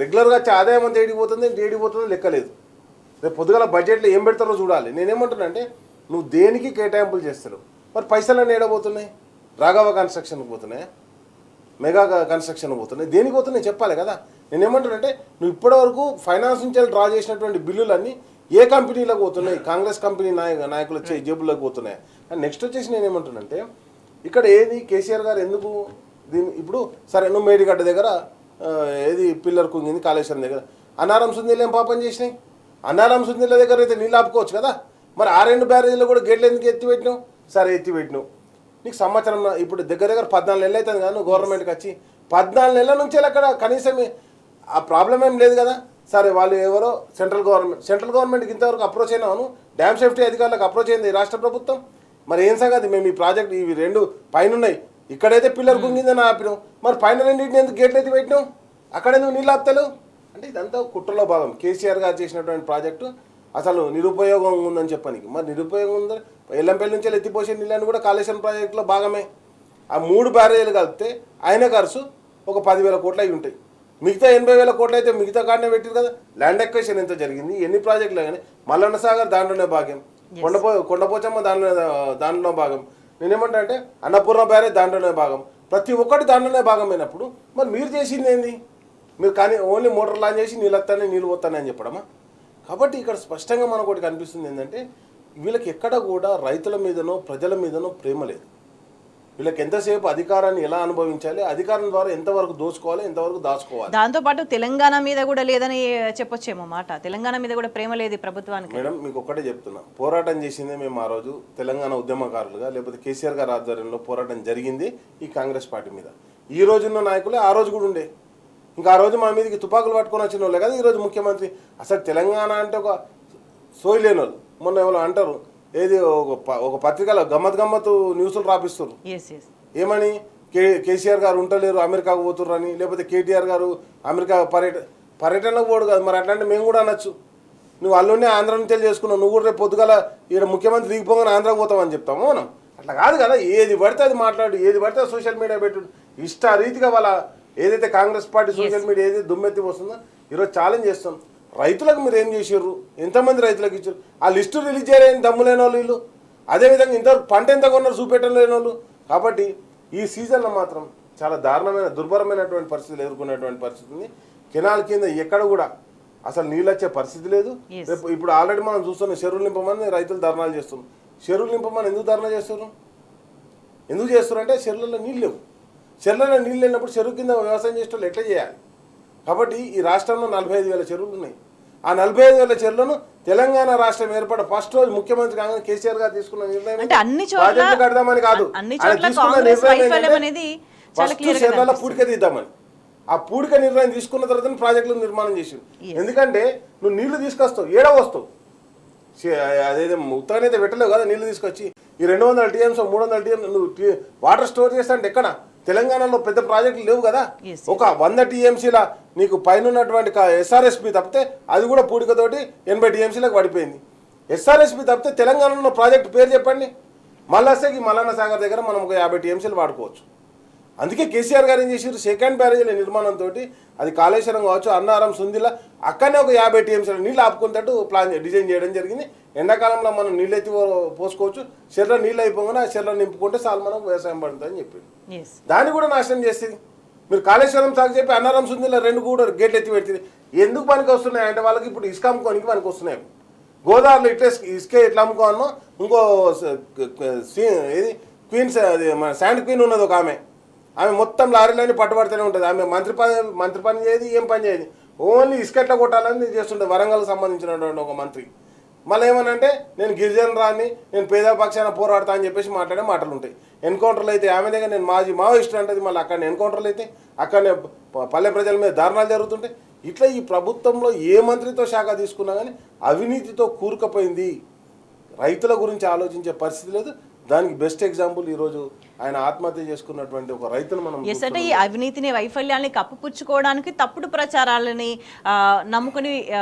రెగ్యులర్గా ఆదాయం అంతా ఏడిపోతుందో లెక్కలేదు. రేపు పొద్దుగల బడ్జెట్లో ఏం పెడతారో చూడాలి. నేనేమంటున్నా అంటే నువ్వు దేనికి కేటాయింపులు చేస్తావు, మరి పైసలన్నీ ఏడబోతున్నాయి? రాఘవ కన్స్ట్రక్షన్కి పోతున్నాయి, మెగా కన్స్ట్రక్షన్ పోతున్నాయి, దేనికి పోతున్నాయి చెప్పాలి కదా. నేనేమంటానంటే నువ్వు ఇప్పటివరకు ఫైనాన్స్ నుంచి డ్రా చేసినటువంటి బిల్లులన్నీ ఏ కంపెనీలకు పోతున్నాయి? కాంగ్రెస్ కంపెనీ నాయకులు వచ్చే జేబుల్లోకి పోతున్నాయి. అండ్ నెక్స్ట్ వచ్చేసి నేనేమంటున్నానంటే ఇక్కడ ఏది కేసీఆర్ గారు ఎందుకు దీన్ని ఇప్పుడు సరే నువ్వు మేడిగడ్డ దగ్గర ఏది పిల్లర్ కుంగింది, కాళేశ్వరం దగ్గర అన్నారం సుందీలు ఏం పాపం చేసినాయి? అన్నారం సుందీల దగ్గర అయితే నీళ్ళు ఆపుకోవచ్చు కదా. మరి ఆ 2 బ్యారేజీలు కూడా గేట్లు ఎందుకు ఎత్తిపెట్టినావు? సరే ఎత్తిపెట్టినావు, నీకు సంవత్సరం ఇప్పుడు దగ్గర 14 నెలలు అవుతుంది కదా నువ్వు గవర్నమెంట్కి వచ్చి. 14 నెలల నుంచి అక్కడ కనీసం ఆ ప్రాబ్లం ఏం లేదు కదా. సరే వాళ్ళు ఎవరో సెంట్రల్ గవర్నమెంట్కి ఇంతవరకు అప్రోచ్ అయినాను, డ్యామ్ సేఫ్టీ అధికారులకు అప్రోచ్ అయింది రాష్ట్ర ప్రభుత్వం. మరి ఏం సంగతి? మేము ఈ ప్రాజెక్ట్ ఇవి 2 పైన ఉన్నాయి, ఇక్కడైతే పిల్లర్ కుంగిందని ఆపినాం, మరి పైన 2 ఎందుకు గేట్లు ఎత్తి పెట్టినాం? అక్కడ ఎందుకు నీళ్ళు ఆపుతలేవు? అంటే ఇదంతా కుట్రలో భాగం. కేసీఆర్ గారు చేసినటువంటి ప్రాజెక్టు అసలు నిరుపయోగం ఉందని చెప్పడానికి. మరి నిరుపయోగం ఉందని ఎల్లంపల్లి నుంచి ఎత్తిపోసే నీళ్ళని కూడా కాళేశ్వరం ప్రాజెక్టులో భాగమే. ఆ 3 బ్యారేజీలు కలిపితే ఆయన ఖర్చు ఒక 10,000 కోట్లు అయి ఉంటాయి. మిగతా 80,000 కోట్లు అయితే మిగతా కాడనే పెట్టారు కదా. ల్యాండ్ ఎక్వేషన్ ఎంత జరిగింది, ఎన్ని ప్రాజెక్టులు కానీ మల్లన్న సాగర్ దాంట్లోనే భాగం, కొండపోచమ్మ దాంట్లో భాగం. నేనేమంటా అంటే అన్నపూర్ణ బ్యారేజ్ దాంట్లోనే భాగం, ప్రతి ఒక్కటి దాంట్లోనే భాగమైనప్పుడు మరి మీరు చేసింది ఏంది? మీరు కానీ ఓన్లీ మోటార్ లాంచ్ చేసి నీళ్ళు వస్తానే నీళ్ళు పోతానే అని చెప్పడమా? కాబట్టి ఇక్కడ స్పష్టంగా మనకు ఒకటి కనిపిస్తుంది ఏంటంటే వీళ్ళకి ఎక్కడ కూడా రైతుల మీదనో ప్రజల మీదనో ప్రేమ లేదు. వీళ్ళకి ఎంతసేపు అధికారాన్ని ఎలా అనుభవించాలి, అధికారం ద్వారా ఎంతవరకు దోచుకోవాలి, ఎంతవరకు దాచుకోవాలి. దాంతోపాటు తెలంగాణ మీద కూడా లేదని చెప్పొచ్చేమో మాట. తెలంగాణ మీద కూడా ప్రేమ లేదు ప్రభుత్వానికి. మేడం మీకు ఒక్కటే చెప్తున్నా, పోరాటం చేసిందే మేము ఆ రోజు తెలంగాణ ఉద్యమకారులుగా, లేకపోతే కేసీఆర్ గారి ఆధ్వర్యంలో పోరాటం జరిగింది ఈ కాంగ్రెస్ పార్టీ మీద. ఈ రోజున్న నాయకులే ఆ రోజు కూడా ఉండే. ఇంకా ఆ రోజు మా మీదకి తుపాకులు పట్టుకొని వచ్చిన వాళ్ళే కదా ఈరోజు ముఖ్యమంత్రి. అసలు తెలంగాణ అంటే ఒక సోయి లేని వాళ్ళు. మొన్న ఎవరు అంటారు ఏది ఒక పత్రికలో గమ్మత్తు న్యూస్లు రాపిస్తారు ఏమని, కేసీఆర్ గారు ఉంటలేరు అమెరికాకు పోతుర్రు అని, లేకపోతే కేటీఆర్ గారు అమెరికా పర్యటనకు పోడు కాదు. మరి అట్లాంటి మేము కూడా అనొచ్చు. నువ్వు అల్లునే ఆంధ్ర నుంచి చేసుకున్నావు, నువ్వు కూడా రేపు పొద్దుగల ఈడ ముఖ్యమంత్రి దిగిపోగానే ఆంధ్రాకు పోతామని చెప్తాము మనం. అట్లా కాదు కదా. ఏది పడితే అది మాట్లాడు, ఏది పడితే సోషల్ మీడియా పెట్టు, ఇష్ట రీతిగా వాళ్ళ ఏదైతే కాంగ్రెస్ పార్టీ సోషల్ మీడియా ఏదైతే దుమ్మెత్తి వస్తుందో ఈరోజు ఛాలెంజ్ చేస్తాం. రైతులకు మీరు ఏం చేసారు, ఎంతమంది రైతులకు ఇచ్చారు, ఆ లిస్టు రిలీజ్ చేయలేని దమ్ము లేని వాళ్ళు వీళ్ళు. అదేవిధంగా ఇంతవరకు పంట ఎంత కొన్నారు చూపెట్టడం లేని వాళ్ళు. కాబట్టి ఈ సీజన్లో మాత్రం చాలా దుర్భరమైనటువంటి పరిస్థితులు ఎదుర్కొనేటువంటి పరిస్థితి ఉంది. కెనాల్ కింద ఎక్కడ కూడా అసలు నీళ్ళు వచ్చే పరిస్థితి లేదు. రేపు ఇప్పుడు ఆల్రెడీ మనం చూస్తున్నాం చెరువులు నింపమని రైతులు ధర్నాలు చేస్తున్నాం. చెరువులు నింపమని ఎందుకు ధర్నా చేస్తారు? ఎందుకు చేస్తారు అంటే చెరువులలో నీళ్ళు లేవు. చెరువులలో నీళ్ళు లేనప్పుడు చెరువు కింద వ్యవసాయం చేసే వాళ్ళు ఎట్లా చేయాలి? కాబట్టి ఈ రాష్ట్రంలో 45,000 చెరువులు ఉన్నాయి. ఆ 45,000 చెరువులను తెలంగాణ రాష్ట్రం ఏర్పడ ఫస్ట్ రోజు ముఖ్యమంత్రి కాగానే కేసీఆర్ గారు తీసుకున్న నిర్ణయం ప్రాజెక్టులు కడదామని కాదు, తీసుకున్న నిర్ణయం ఫస్ట్ చెరువుల పూడిక తీద్దామని. ఆ పూడిక నిర్ణయం తీసుకున్న తర్వాత ప్రాజెక్టులు నిర్మాణం చేసింది. ఎందుకంటే నువ్వు నీళ్లు తీసుకొస్తావు, ఏడవ వస్తావు, అదేదో ఉత్తగానైతే పెట్టలేవు కదా. నీళ్లు తీసుకొచ్చి ఈ 200 TMs 300 TMs నువ్వు వాటర్ స్టోర్ చేస్తా అంటే ఎక్కడ? తెలంగాణలో పెద్ద ప్రాజెక్టులు లేవు కదా. ఒక 100 TMCల నీకు పైన ఉన్నటువంటి SRSP తప్పితే అది కూడా పూడికతోటి 80 TMCలకు పడిపోయింది. SRSP తప్పితే తెలంగాణలో ప్రాజెక్టు పేరు చెప్పండి. మళ్ళీ మల్లన్న సాగర్ దగ్గర మనం ఒక 50 TMCలు వాడుకోవచ్చు. అందుకే కేసీఆర్ గారు ఏం చేసారు, సెకండ్ బ్యారేజీల నిర్మాణంతో అది కాళేశ్వరం కావచ్చు, అన్నారం, సుందిల అక్కడనే ఒక 50 TMCల నీళ్ళు ఆపుకునేటట్టు డిజైన్ చేయడం జరిగింది. ఎండాకాలంలో మనం నీళ్ళు ఎత్తి పోసుకోవచ్చు, చెర్ల నీళ్ళు అయిపోగానే ఆ చెర్ల నింపుకుంటే చాలు మనకు వ్యవసాయం పడుతుందని చెప్పింది. దాన్ని కూడా నాశనం చేస్తుంది. మీరు కాళేశ్వరం సాగు చెప్పి అన్నారం సుందిలో 2 కూడా గేట్లు ఎత్తి పెడితే ఎందుకు పనికి వస్తున్నాయి అంటే వాళ్ళకి ఇప్పుడు ఇసుక అమ్ముకోనికి పనికి వస్తున్నాయి. గోదావరిలో ఇట్లా ఇసుక ఎట్లా అమ్ముకోవాలనో ఇంకో ఏది క్వీన్స్ అది మన శాండ్ క్వీన్ ఉన్నది ఒక ఆమె మొత్తం లారీలన్నీ పట్టుబడుతూనే ఉంటుంది. ఆమె మంత్రి పని చేయదు, ఏం పని చేయదు, ఓన్లీ ఇసుక ఎట్లా కొట్టాలని చేస్తుంటుంది. వరంగల్కి సంబంధించినటువంటి ఒక మంత్రి మళ్ళీ ఏమనంటే నేను గిరిజన రాని, నేను పేద పక్షాన పోరాడతా అని చెప్పేసి మాట్లాడే మాటలు ఉంటాయి. ఎన్కౌంటర్లు అయితే ఆమె దగ్గర నేను మావోయిస్టు అంటది, మళ్ళీ అక్కడ ఎన్కౌంటర్లు అయితే అక్కడనే పల్లె ప్రజల మీద దారుణాలు జరుగుతుంటాయి. ఇట్లా ఈ ప్రభుత్వంలో ఏ మంత్రితో శాఖ తీసుకున్నా కానీ అవినీతితో కూరుకుపోయింది. రైతుల గురించి ఆలోచించే పరిస్థితి లేదు. దానికి బెస్ట్ ఎగ్జాంపుల్ ఈరోజు ఆయన ఆత్మహత్య చేసుకున్నటువంటి ఒక రైతును మనం అంటే ఈ అవినీతిని వైఫల్యాన్ని కప్పుపుచ్చుకోవడానికి తప్పుడు ప్రచారాలని నమ్ముకుని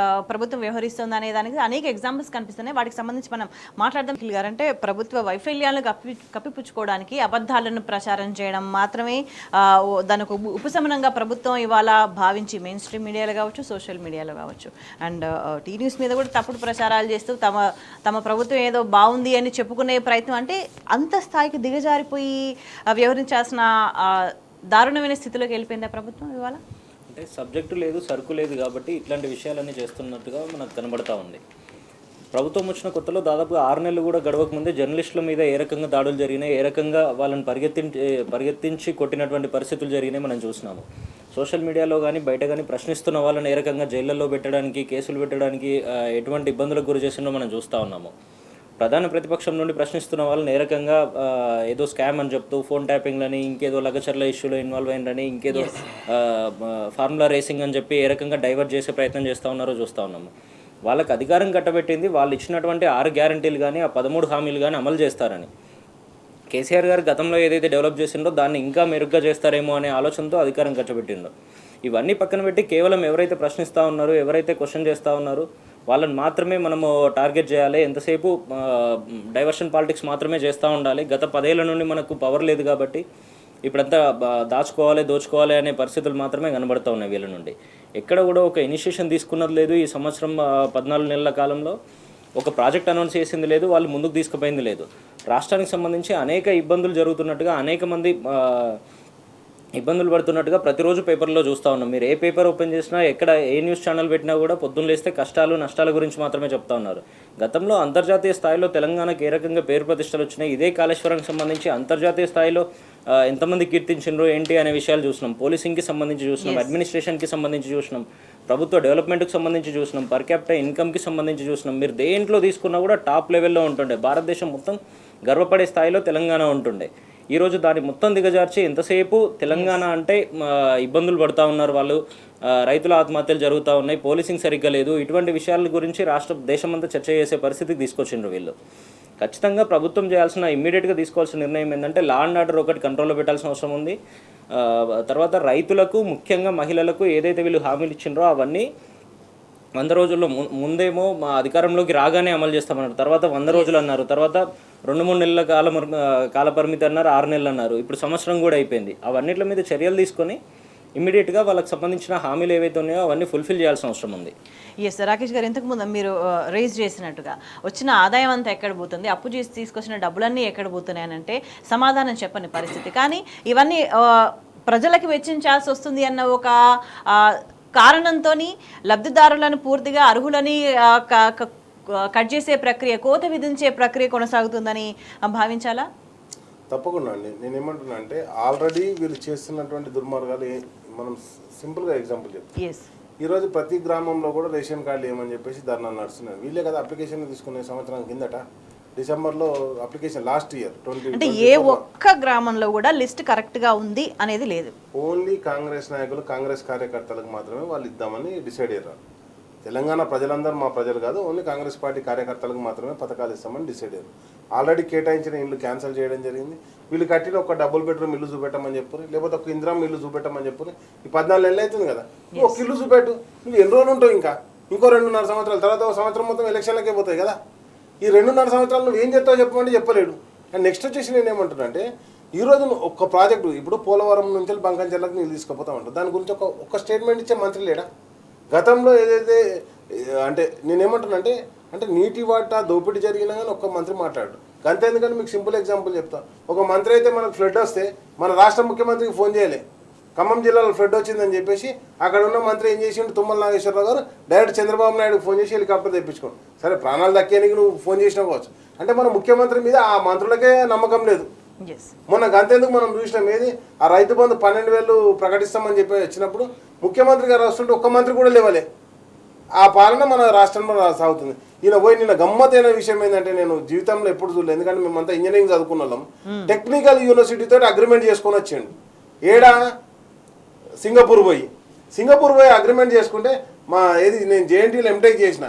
ప్రభుత్వం వ్యవహరిస్తుంది అనే దానికి అనేక ఎగ్జాంపుల్స్ కనిపిస్తున్నాయి. వాటికి సంబంధించి మనం మాట్లాడదాం గారు. అంటే ప్రభుత్వ వైఫల్యాలను కప్పిపుచ్చుకోవడానికి అబద్ధాలను ప్రచారం చేయడం మాత్రమే దానికి ఉపశమనంగా ప్రభుత్వం ఇవాళ భావించి మెయిన్ స్ట్రీమ్ మీడియాలో కావచ్చు, సోషల్ మీడియాలో కావచ్చు, అండ్ టీ న్యూస్ మీద కూడా తప్పుడు ప్రచారాలు చేస్తూ తమ ప్రభుత్వం ఏదో బాగుంది అని చెప్పుకునే ప్రయత్నం, అంటే అంత స్థాయికి దిగజారిపోయి వ్యవహరించాల్సిన దారుణమైన స్థితిలోకి వెళ్ళిపోయిందా ప్రభుత్వం ఇవాళ? అంటే సబ్జెక్టు లేదు, సరుకు లేదు కాబట్టి ఇట్లాంటి విషయాలన్నీ చేస్తున్నట్టుగా మనకు కనబడతా ఉంది. ప్రభుత్వం వచ్చిన కొత్తలో దాదాపు 6 నెలలు కూడా గడవక ముందే జర్నలిస్టుల మీద ఏ రకంగా దాడులు జరిగినాయి, ఏ రకంగా వాళ్ళని పరిగెత్తించి కొట్టినటువంటి పరిస్థితులు జరిగినాయి మనం చూసినాము. సోషల్ మీడియాలో కానీ బయట కానీ ప్రశ్నిస్తున్న వాళ్ళని ఏ రకంగా జైళ్ళల్లో పెట్టడానికి, కేసులు పెట్టడానికి ఎటువంటి ఇబ్బందులకు గురి చేసిందో మనం చూస్తూ ఉన్నాము. ప్రధాన ప్రతిపక్షం నుండి ప్రశ్నిస్తున్న వాళ్ళని ఏ రకంగా ఏదో స్కామ్ అని చెప్తూ ఫోన్ ట్యాపింగ్లని, ఇంకేదో లగచర్ల ఇష్యూలో ఇన్వాల్వ్ అయినని, ఇంకేదో ఫార్ములా రేసింగ్ అని చెప్పి ఏ రకంగా డైవర్ట్ చేసే ప్రయత్నం చేస్తూ ఉన్నారో చూస్తూ ఉన్నాము. వాళ్ళకి అధికారం కట్టబెట్టింది వాళ్ళు ఇచ్చినటువంటి 6 గ్యారంటీలు కానీ, ఆ 13 హామీలు కానీ అమలు చేస్తారని. కేసీఆర్ గారు గతంలో ఏదైతే డెవలప్ చేసిండో దాన్ని ఇంకా మెరుగ్గా చేస్తారేమో అనే ఆలోచనతో అధికారం కట్టబెట్టిండో. ఇవన్నీ పక్కన పెట్టి కేవలం ఎవరైతే ప్రశ్నిస్తూ ఉన్నారో, ఎవరైతే క్వశ్చన్ చేస్తూ ఉన్నారో వాళ్ళని మాత్రమే మనము టార్గెట్ చేయాలి. ఎంతసేపు డైవర్షన్ పాలిటిక్స్ మాత్రమే చేస్తూ ఉండాలి. గత 10 ఏళ్ల నుండి మనకు పవర్ లేదు కాబట్టి ఇప్పుడంతా దాచుకోవాలి, దోచుకోవాలి అనే పరిస్థితులు మాత్రమే కనబడుతూ ఉన్నాయి వీళ్ళ నుండి. ఎక్కడ కూడా ఒక ఇనిషియేషన్ తీసుకున్నది లేదు. ఈ సంవత్సరం 14 నెలల కాలంలో ఒక ప్రాజెక్ట్ అనౌన్స్ చేసింది లేదు, వాళ్ళు ముందుకు తీసుకుపోయింది లేదు. రాష్ట్రానికి సంబంధించి అనేక ఇబ్బందులు జరుగుతున్నట్టుగా, అనేక మంది ఇబ్బందులు పడుతున్నట్టుగా ప్రతిరోజు పేపర్లో చూస్తూ ఉన్నాం. మీరు ఏ పేపర్ ఓపెన్ చేసినా, ఎక్కడ ఏ న్యూస్ ఛానల్ పెట్టినా కూడా పొద్దున్న లేస్తే కష్టాలు నష్టాల గురించి మాత్రమే చెప్తా ఉన్నారు. గతంలో అంతర్జాతీయ స్థాయిలో తెలంగాణకి ఏ రకంగా పేరు ప్రతిష్టలు వచ్చినాయి, ఇదే కాళేశ్వరానికి సంబంధించి అంతర్జాతీయ స్థాయిలో ఎంతమంది కీర్తించిండ్రో ఏంటి అనే విషయాలు చూసినాం. పోలీసింగ్కి సంబంధించి చూసినాం, అడ్మినిస్ట్రేషన్కి సంబంధించి చూసినాం, ప్రభుత్వ డెవలప్మెంట్కి సంబంధించి చూసినాం, పర్ క్యాపిటల్ ఇన్కమ్కి సంబంధించి చూసినాం. మీరు దేంట్లో తీసుకున్నా కూడా టాప్ లెవెల్లో ఉంటుండే. భారతదేశం మొత్తం గర్వపడే స్థాయిలో తెలంగాణ ఉంటుండే. ఈరోజు దాన్ని మొత్తం దిగజార్చి ఎంతసేపు తెలంగాణ అంటే ఇబ్బందులు పడుతూ ఉన్నారు వాళ్ళు, రైతుల ఆత్మహత్యలు జరుగుతూ ఉన్నాయి, పోలీసింగ్ సరిగ్గా లేదు, ఇటువంటి విషయాల గురించి దేశమంతా చర్చ చేసే పరిస్థితికి తీసుకొచ్చిండ్రు వీళ్ళు. ఖచ్చితంగా ప్రభుత్వం చేయాల్సిన ఇమ్మీడియట్గా తీసుకోవాల్సిన నిర్ణయం ఏంటంటే లా అండ్ ఆర్డర్ ఒకటి కంట్రోల్లో పెట్టాల్సిన అవసరం ఉంది. తర్వాత రైతులకు, ముఖ్యంగా మహిళలకు ఏదైతే వీళ్ళు హామీలు ఇచ్చిండ్రో అవన్నీ 100 రోజుల్లో ముందేమో మా అధికారంలోకి రాగానే అమలు చేస్తామన్నారు, తర్వాత 100 రోజులు అన్నారు, తర్వాత 2-3 నెలల కాల పరిమితి అన్నారు, 6 నెలలు అన్నారు, ఇప్పుడు సంవత్సరం కూడా అయిపోయింది. అవన్నిటి మీద చర్యలు తీసుకొని ఇమ్మీడియట్గా వాళ్ళకి సంబంధించిన హామీలు ఏవైతే ఉన్నాయో అవన్నీ ఫుల్ఫిల్ చేయాల్సిన అవసరం ఉంది. ఎస్ రాకేష్ గారు, ఇంతకుముందు మీరు రేజ్ చేసినట్టుగా వచ్చిన ఆదాయం అంతా ఎక్కడ పోతుంది, అప్పు చేసి తీసుకొచ్చిన డబ్బులన్నీ ఎక్కడ పోతున్నాయి అని అంటే సమాధానం చెప్పని పరిస్థితి. కానీ ఇవన్నీ ప్రజలకు వెచ్చించాల్సి వస్తుంది అన్న ఒక కారణంతో లబ్ధిదారులను పూర్తిగా అర్హులని కట్ చేసే ప్రక్రియ, కోత విధించే ప్రక్రియ కొనసాగుతుందని భావించాలా? తప్పకుండా అండి. నేనేమంటున్నా అంటే ఆల్రెడీ వీళ్ళు చేస్తున్నటువంటి దుర్మార్గాలు మనం సింపుల్గా ఎగ్జాంపుల్ చెప్తాం. ఈరోజు ప్రతి గ్రామంలో కూడా రేషన్ కార్డులు ఏమని చెప్పేసి ధర్నా నడుస్తున్నారు. వీళ్ళే కదా అప్లికేషన్ తీసుకునే సంవత్సరం కిందట డిసెంబర్లో అప్లికేషన్ లాస్ట్ ఇయర్ 20. అంటే ఏ ఒక్క గ్రామంలో కూడా లిస్ట్ కరెక్ట్గా ఉంది అనేది లేదు. ఓన్లీ కాంగ్రెస్ నాయకులు, కాంగ్రెస్ కార్యకర్తలకు మాత్రమే వాళ్ళు ఇద్దామని డిసైడ్ అయ్యారు. తెలంగాణ ప్రజలందరూ మా ప్రజలు కాదు, ఓన్లీ కాంగ్రెస్ పార్టీ కార్యకర్తలకు మాత్రమే పథకాలు ఇస్తామని డిసైడ్ అయ్యారు. ఆల్రెడీ కేటాయించిన ఇల్లు క్యాన్సిల్ చేయడం జరిగింది. వీళ్ళు కట్టిన ఒక డబుల్ బెడ్రూమ్ ఇల్లు చూపెట్టమని చెప్పారు, లేకపోతే ఒక ఇందిరమ్మ ఇల్లు చూపెట్టమని చెప్పారు. ఈ 14 నెలలు అవుతుంది కదా, ఒక ఇల్లు చూపెట్టు, నువ్వు ఎన్ని రోజులు ఉంటావు, ఇంకా ఇంకో 2.5 సంవత్సరాల తర్వాత ఒక సంవత్సరం మొత్తం ఎలక్షన్లకే పోతాయి కదా. ఈ 2.5 సంవత్సరాలు నువ్వు ఏం చెప్తావు చెప్పమంటే చెప్పలేడు. అండ్ నెక్స్ట్ వచ్చేసి నేను ఏమంటున్నా అంటే, ఈరోజు ఒక్క ప్రాజెక్టు ఇప్పుడు పోలవరం నుంచి బంకంచెర్లకు నీళ్ళు తీసుకుపోతా ఉంటావు, దాని గురించి ఒక స్టేట్మెంట్ ఇచ్చే మంత్రి లేడా? గతంలో ఏదైతే అంటే నేనేమంటున్నా అంటే నీటి వాటా దోపిడీ జరిగినా కానీ ఒక్క మంత్రి మాట్లాడు. అంతే. ఎందుకంటే మీకు సింపుల్ ఎగ్జాంపుల్ చెప్తా. ఒక మంత్రి అయితే మనకు ఫ్లడ్ వస్తే మన రాష్ట్ర ముఖ్యమంత్రికి ఫోన్ చేయలే, ఖమ్మం జిల్లాలో ఫ్లడ్ వచ్చిందని చెప్పేసి అక్కడ ఉన్న మంత్రి ఏం చేసిండు, తుమ్మల నాగేశ్వరరావు గారు డైరెక్ట్ చంద్రబాబు నాయుడుకి ఫోన్ చేసి హెలికాప్టర్ తెప్పించుకోండి. సరే ప్రాణాలు దక్కేనికి నువ్వు ఫోన్ చేసినా కావచ్చు, అంటే మన ముఖ్యమంత్రి మీద ఆ మంత్రులకే నమ్మకం లేదు. మొన్న గంతెందుకు మనం చూసినాం, ఏది ఆ రైతు బంధు 12,000 ప్రకటిస్తామని చెప్పి వచ్చినప్పుడు ముఖ్యమంత్రి గారు వస్తుంటే ఒక్క మంత్రి కూడా లేవలే. ఆ పాలన మన రాష్ట్రంలో సాగుతుంది. ఈయన పోయి నిన్న గమ్మతైన విషయం ఏంటంటే, నేను జీవితంలో ఎప్పుడు చూడలేదు, ఎందుకంటే మేమంతా ఇంజనీరింగ్ చదువుకున్న వాళ్ళం. టెక్నికల్ యూనివర్సిటీతో అగ్రిమెంట్ చేసుకొని వచ్చాడు. ఏడా సింగపూర్ పోయి అగ్రిమెంట్ చేసుకుంటే నేను జేఎన్టీలో ఎంటెక్ చేసిన,